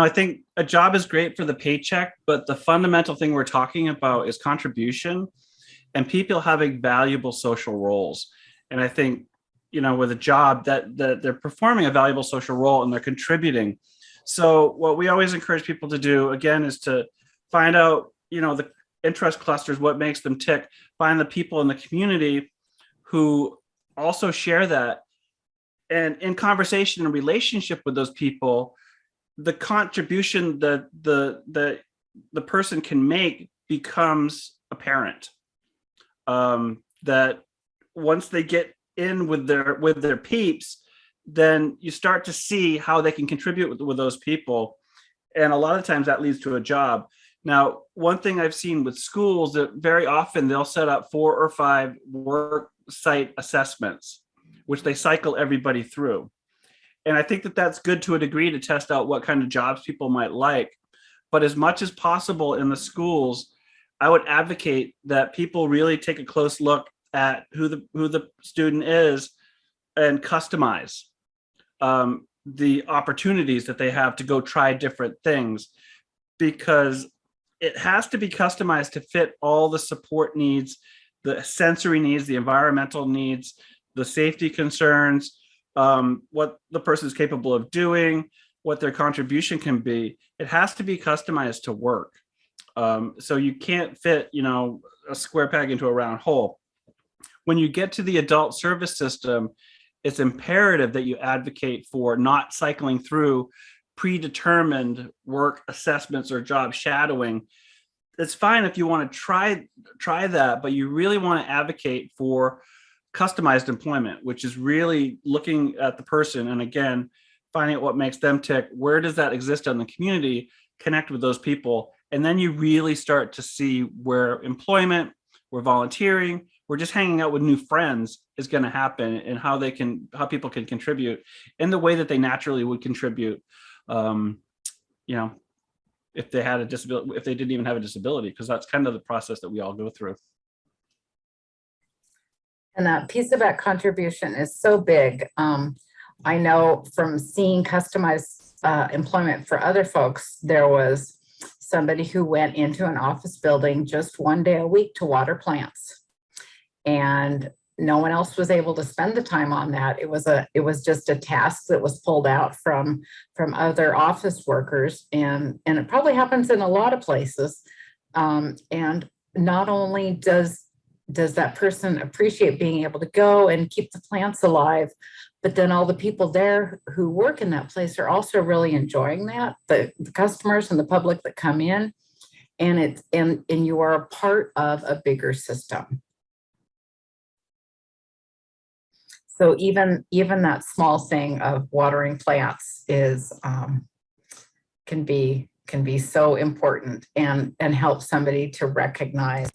think a job is great for the paycheck, but the fundamental thing we're talking about is contribution and people having valuable social roles. And I think, with a job that they're performing a valuable social role and they're contributing. So what we always encourage people to do, again, is to find out, the interest clusters, what makes them tick, find the people in the community who also share that. And in conversation and relationship with those people, the contribution that the person can make becomes apparent. That once they get in with their peeps, then you start to see how they can contribute with those people. And a lot of times that leads to a job. Now, one thing I've seen with schools, that very often they'll set up 4 or 5 work site assessments, which they cycle everybody through. And I think that that's good to a degree to test out what kind of jobs people might like. But as much as possible in the schools, I would advocate that people really take a close look at who the student is and customize the opportunities that they have to go try different things, because it has to be customized to fit all the support needs, the sensory needs, the environmental needs, the safety concerns, what the person is capable of doing, what their contribution can be. It has to be customized to work. So you can't fit, a square peg into a round hole. When you get to the adult service system, it's imperative that you advocate for not cycling through predetermined work assessments or job shadowing. It's fine if you want to try that, but you really want to advocate for customized employment, which is really looking at the person and, again, finding out what makes them tick. Where does that exist in the community? Connect with those people. And then you really start to see where employment, where volunteering, we're just hanging out with new friends is going to happen, and how people can contribute in the way that they naturally would contribute, if they had a disability, if they didn't even have a disability, because that's kind of the process that we all go through. And that piece about contribution is so big. I know from seeing customized employment for other folks, there was somebody who went into an office building just 1 day a week to water plants. And no one else was able to spend the time on that. It was just a task that was pulled out from other office workers, and it probably happens in a lot of places. And not only does that person appreciate being able to go and keep the plants alive, but then all the people there who work in that place are also really enjoying that, the customers and the public that come in, and you are a part of a bigger system. So even that small thing of watering plants is can be so important and help somebody to recognize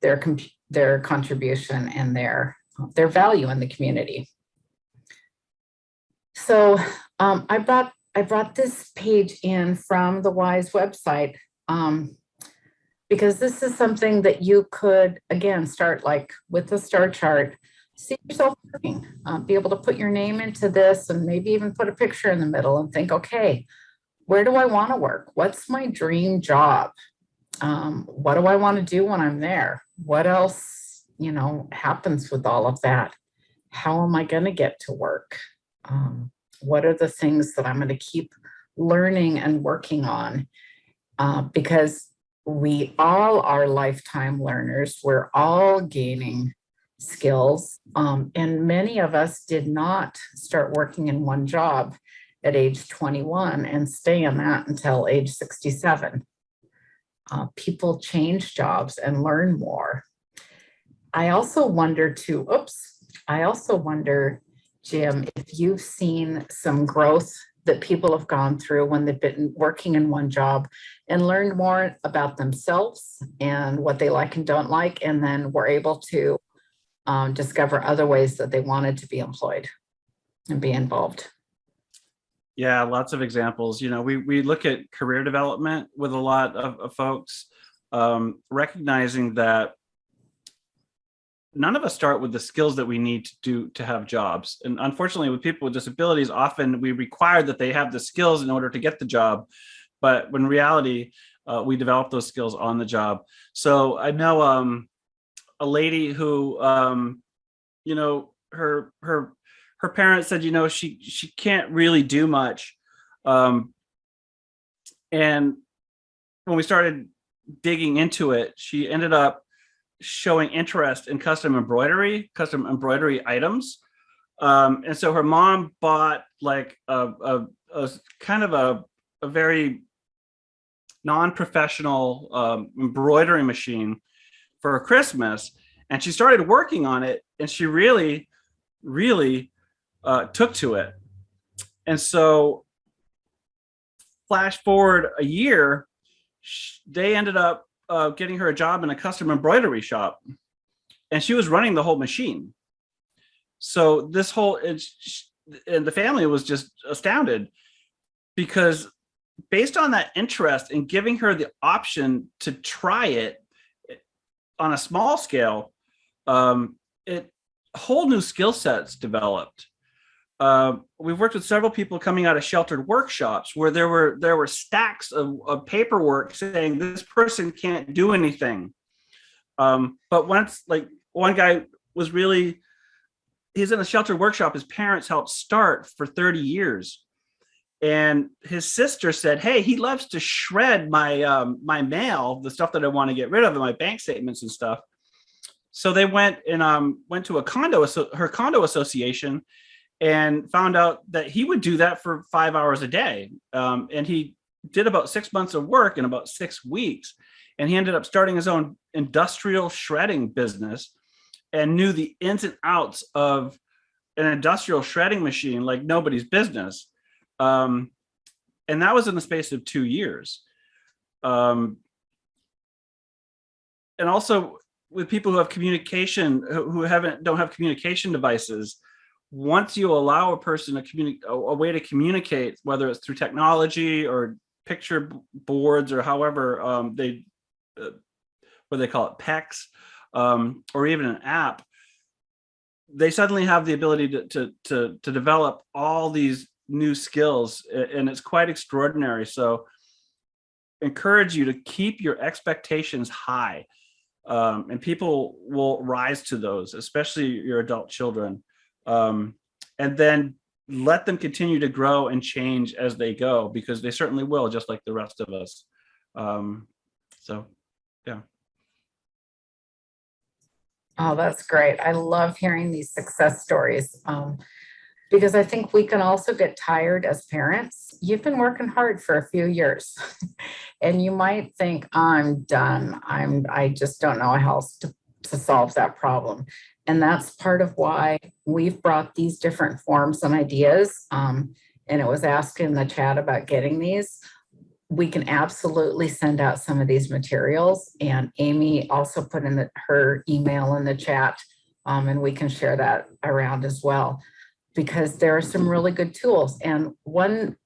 their contribution and their value in the community. So I brought this page in from the WISE website because this is something that you could, again, start like with the star chart. See yourself working, be able to put your name into this and maybe even put a picture in the middle and think, okay, where do I want to work? What's my dream job? What do I want to do when I'm there? What else, happens with all of that? How am I going to get to work? What are the things that I'm going to keep learning and working on? Because we all are lifetime learners. We're all gaining skills. And many of us did not start working in one job at age 21 and stay in that until age 67. People change jobs and learn more. I also wonder, Jim, if you've seen some growth that people have gone through when they've been working in one job and learned more about themselves and what they like and don't like, and then were able to discover other ways that they wanted to be employed and be involved. Yeah, lots of examples. We look at career development with a lot of folks, recognizing that none of us start with the skills that we need to have jobs. And unfortunately, with people with disabilities, often we require that they have the skills in order to get the job. But when in reality, we develop those skills on the job. So I know a lady who, her parents said, she can't really do much. And when we started digging into it, she ended up showing interest in custom embroidery items. And so her mom bought like a kind of a very non-professional embroidery machine for Christmas. And she started working on it, and she really took to it. And so flash forward a year, they ended up getting her a job in a custom embroidery shop, and she was running the whole machine. So and the family was just astounded, because based on that interest and giving her the option to try it on a small scale, whole new skill sets developed. We've worked with several people coming out of sheltered workshops where there were stacks of paperwork saying this person can't do anything. But once, like, one guy he's in a sheltered workshop his parents helped start for 30 years. And his sister said, hey, he loves to shred my mail, the stuff that I want to get rid of, and my bank statements and stuff. So they went to her condo association and found out that he would do that for 5 hours a day. And he did about 6 months of work in about 6 weeks. And he ended up starting his own industrial shredding business and knew the ins and outs of an industrial shredding machine like nobody's business. And that was in the space of 2 years. And also with people who have communication, who don't have communication devices, once you allow a person a way to communicate, whether it's through technology or picture boards or however what they call it, PECs, or even an app, they suddenly have the ability to develop all these new skills, and it's quite extraordinary. So encourage you to keep your expectations high. And people will rise to those, especially your adult children. And then let them continue to grow and change as they go, because they certainly will, just like the rest of us. So, yeah. Oh, that's great. I love hearing these success stories, because I think we can also get tired as parents. You've been working hard for a few years and you might think, I'm done. I just don't know how else to solve that problem. And that's part of why we've brought these different forms and ideas. And it was asked in the chat about getting these. We can absolutely send out some of these materials, and Amy also put in her email in the chat, and we can share that around as well, because there are some really good tools. And one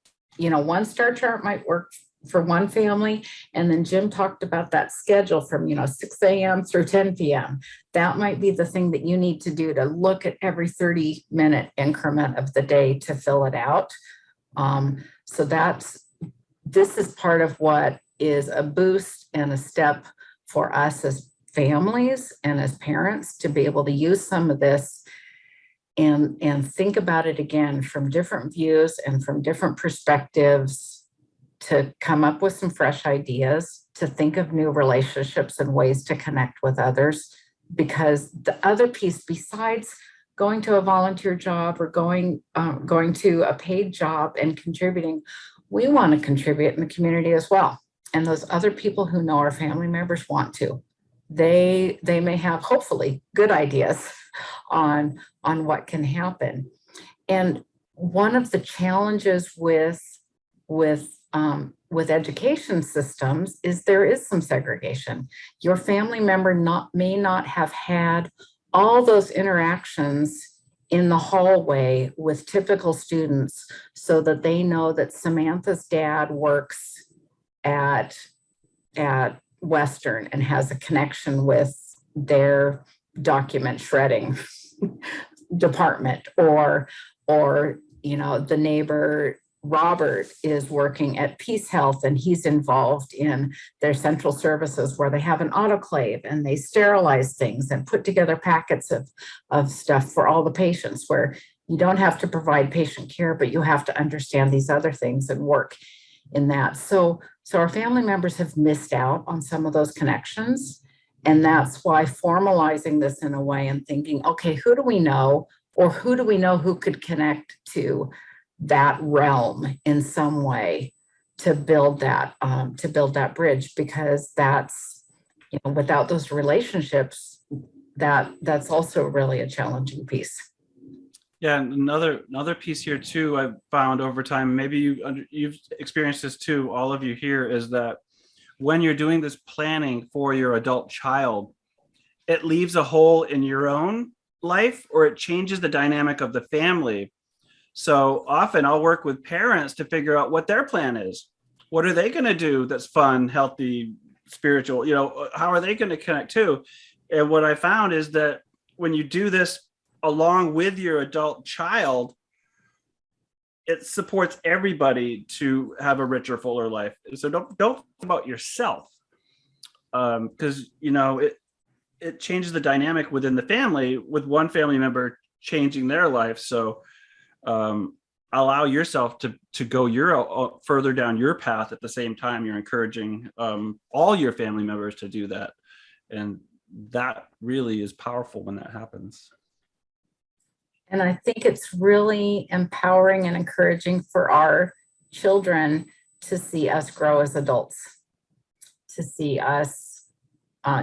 star chart might work for one family. And then Jim talked about that schedule from 6 a.m. through 10 p.m. That might be the thing that you need to do, to look at every 30-minute increment of the day to fill it out. So this is part of what is a boost and a step for us as families and as parents to be able to use some of this and think about it again from different views and from different perspectives, to come up with some fresh ideas, to think of new relationships and ways to connect with others. Because the other piece, besides going to a volunteer job or going to a paid job and contributing, we want to contribute in the community as well. And those other people who know our family members want to. They may have, hopefully, good ideas on what can happen. And one of the challenges with education systems is there is some segregation. Your family member may not have had all those interactions in the hallway with typical students, so that they know that Samantha's dad works at Western and has a connection with their document shredding department, or the neighbor Robert is working at Peace Health and he's involved in their central services where they have an autoclave and they sterilize things and put together packets of stuff for all the patients, where you don't have to provide patient care, but you have to understand these other things and work in that. So our family members have missed out on some of those connections. And that's why formalizing this in a way and thinking, okay, who do we know, or who do we know who could connect to that realm in some way to build that bridge, because that's, without those relationships, that's also really a challenging piece. Yeah, and another piece here too, I've found over time, maybe you've experienced this too, all of you here, is that when you're doing this planning for your adult child, it leaves a hole in your own life, or it changes the dynamic of the family. So often I'll work with parents to figure out what their plan is. What are they going to do that's fun, healthy, spiritual? How are they going to connect too? And what I found is that when you do this along with your adult child, it supports everybody to have a richer, fuller life. So don't think about yourself, because it changes the dynamic within the family, with one family member changing their life. So allow yourself to go further down your path. At the same time, you're encouraging all your family members to do that, and that really is powerful when that happens. And I think it's really empowering and encouraging for our children to see us grow as adults, to see us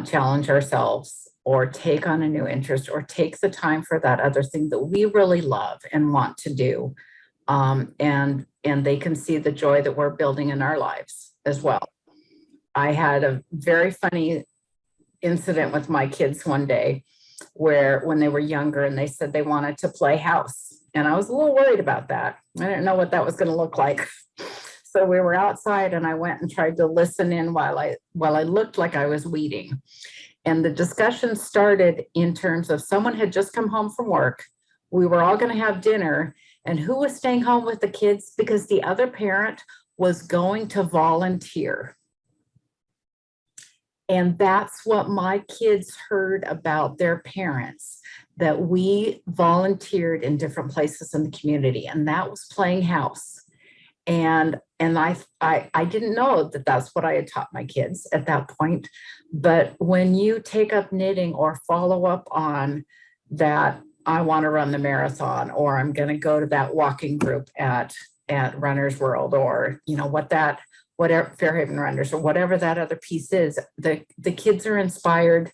challenge ourselves, or take on a new interest, or take the time for that other thing that we really love and want to do. And they can see the joy that we're building in our lives as well. I had a very funny incident with my kids one day, where when they were younger and they said they wanted to play house. And I was a little worried about that. I didn't know what that was going to look like. So we were outside and I went and tried to listen in while I looked like I was weeding. And the discussion started in terms of someone had just come home from work. We were all going to have dinner, and who was staying home with the kids because the other parent was going to volunteer. And that's what my kids heard about their parents, that we volunteered in different places in the community, and that was playing house. And I didn't know that that's what I had taught my kids at that point. But when you take up knitting or follow up on that, I want to run the marathon, or I'm going to go to that walking group at Runner's World, or whatever Fairhaven Runners, or whatever that other piece is, the kids are inspired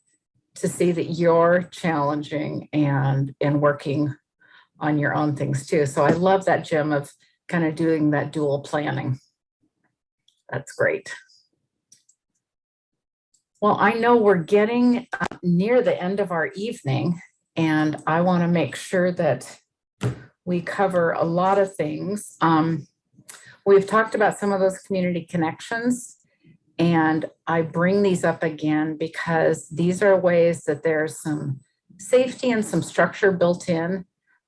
to see that you're challenging and working on your own things too. So I love that, Jim, of kind of doing that dual planning. That's great. Well, I know we're getting near the end of our evening, and I want to make sure that we cover a lot of things. We've talked about some of those community connections, and I bring these up again because these are ways that there's some safety and some structure built in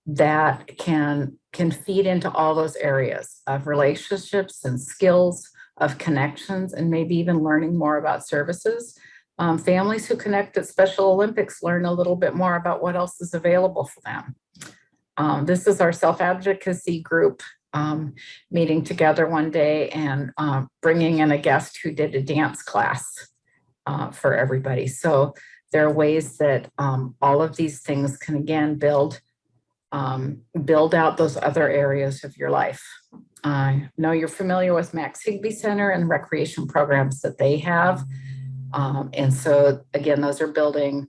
that can feed into all those areas of relationships and skills, of connections, and maybe even learning more about services. Families who connect at Special Olympics learn a little bit more about what else is available for them. This is our self-advocacy group meeting together one day and bringing in a guest who did a dance class for everybody. So there are ways that all of these things can again build out those other areas of your life. I know you're familiar with Max Higbee Center and recreation programs that they have. And so again, those are building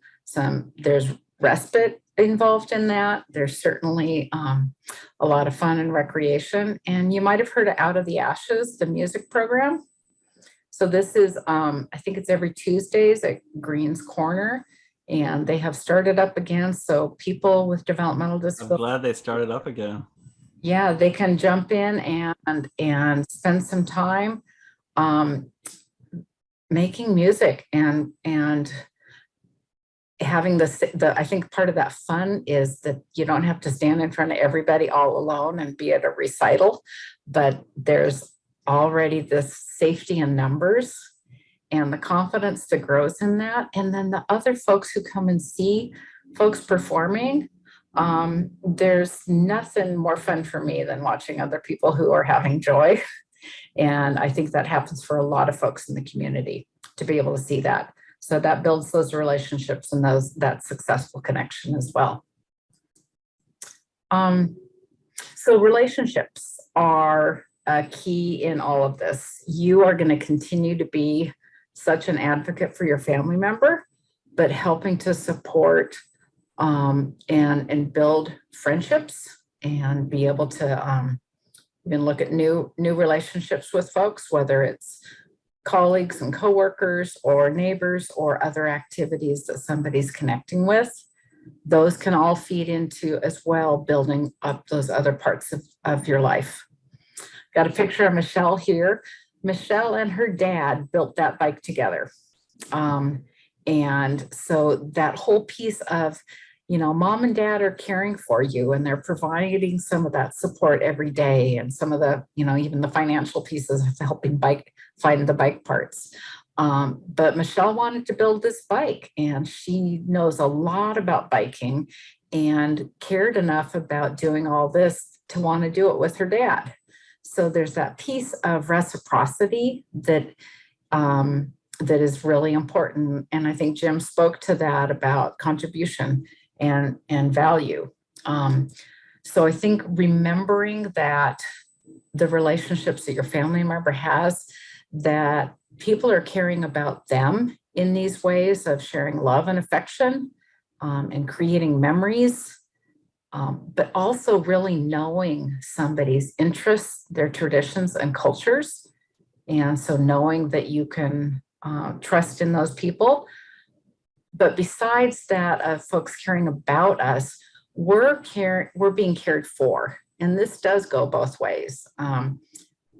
there's respite involved in that. There's certainly a lot of fun and recreation. And you might have heard of Out of the Ashes, the music program. So this is, I think it's every Tuesdays at Green's Corner, and they have started up again. So people with developmental disabilities. I'm glad they started up again. Yeah, they can jump in and spend some time making music and having I think part of that fun is that you don't have to stand in front of everybody all alone and be at a recital, but there's already this safety in numbers and the confidence that grows in that. And then the other folks who come and see folks performing, there's nothing more fun for me than watching other people who are having joy. And I think that happens for a lot of folks in the community to be able to see that. So that builds those relationships and that successful connection as well. So relationships are a key in all of this. You are going to continue to be such an advocate for your family member, but helping to support and build friendships and be able to even look at new relationships with folks, whether it's colleagues and coworkers or neighbors or other activities that somebody's connecting with. Those can all feed into as well building up those other parts of your life. Got a picture of Michelle here. Michelle and her dad built that bike together. And so that whole piece of, mom and dad are caring for you and they're providing some of that support every day, and some of the, even the financial pieces of helping find the bike parts. But Michelle wanted to build this bike, and she knows a lot about biking and cared enough about doing all this to want to do it with her dad. So there's that piece of reciprocity that is really important. And I think Jim spoke to that about contribution and value. So I think remembering that the relationships that your family member has, that people are caring about them in these ways of sharing love and affection and creating memories, but also really knowing somebody's interests, their traditions and cultures. And so knowing that you can trust in those people. But besides that, of folks caring about us, we're being cared for. And this does go both ways.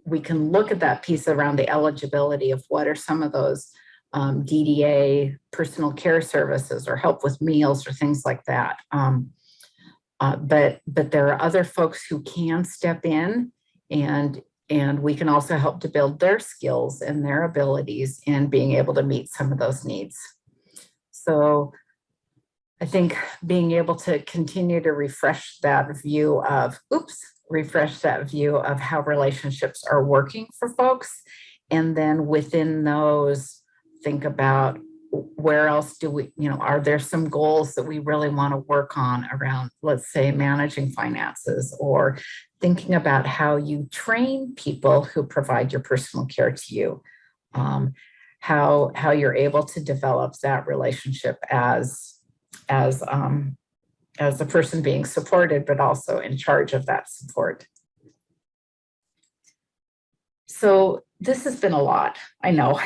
We can look at that piece around the eligibility of what are some of those DDA personal care services or help with meals or things like that. But there are other folks who can step in and and we can also help to build their skills and their abilities in being able to meet some of those needs. So I think being able to continue to refresh that view of how relationships are working for folks. And then within those, think about where else do we, are there some goals that we really want to work on around, let's say, managing finances, or thinking about how you train people who provide your personal care to you, how you're able to develop that relationship as the person being supported, but also in charge of that support. So this has been a lot, I know,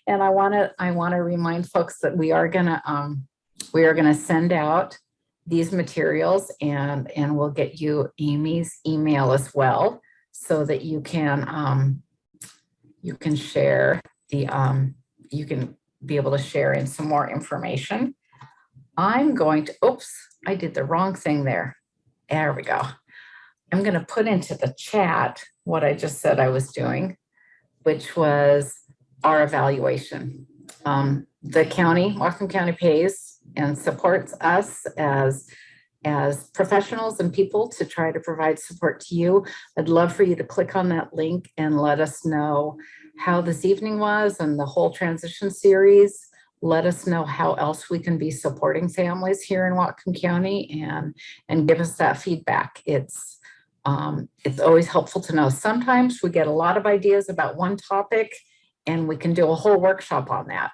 and I want to remind folks that we are gonna send out these materials, and we'll get you Amy's email as well, so that you can share you can be able to share in some more information. I'm going to, oops, I did the wrong thing there. There we go. I'm going to put into the chat what I just said I was doing, which was our evaluation. The county, Whatcom County, pays and supports us as professionals and people to try to provide support to you. I'd love for you to click on that link and let us know how this evening was and the whole transition series. Let us know how else we can be supporting families here in Whatcom County, and give us that feedback. It's always helpful to know. Sometimes we get a lot of ideas about one topic and we can do a whole workshop on that.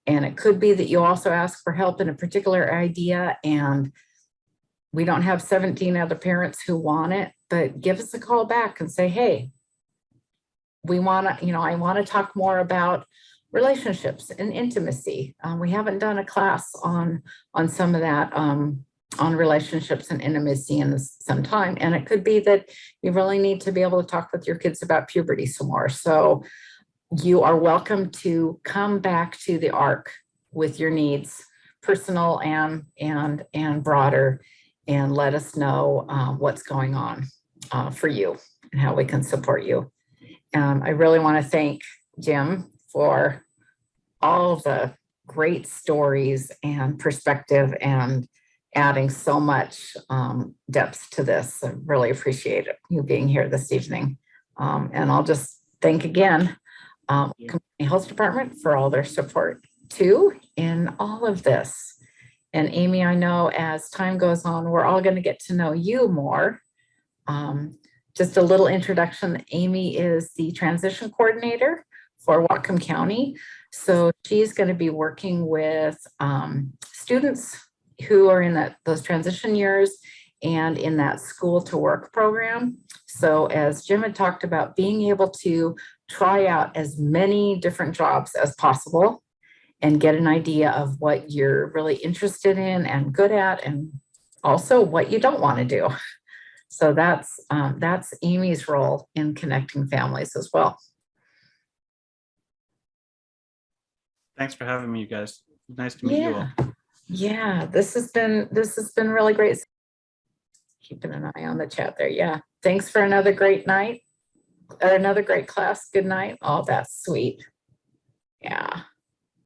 And it could be that you also ask for help in a particular idea and we don't have 17 other parents who want it, but give us a call back and say, hey, I want to talk more about relationships and intimacy. We haven't done a class on some of that, on relationships and intimacy in some time. And it could be that you really need to be able to talk with your kids about puberty some more. So you are welcome to come back to the ARC with your needs, personal and broader, and let us know what's going on for you and how we can support you. I really want to thank Jim for all the great stories and perspective and adding so much depth to this. I really appreciate you being here this evening. And I'll just thank again Community Health Department for all their support too in all of this. And Amy, I know as time goes on, we're all going to get to know you more. Just a little introduction. Amy is the transition coordinator for Whatcom County. So she's going to be working with students who are in those transition years and in that school to work program. So as Jim had talked about, being able to try out as many different jobs as possible and get an idea of what you're really interested in and good at, and also what you don't want to do. So that's Amy's role in connecting families as well. Thanks for having me, you guys. Nice to meet you all. Yeah, this has been really great. Keeping an eye on the chat there. Yeah. Thanks for another great night or another great class. Good night. Oh, that's sweet. Yeah.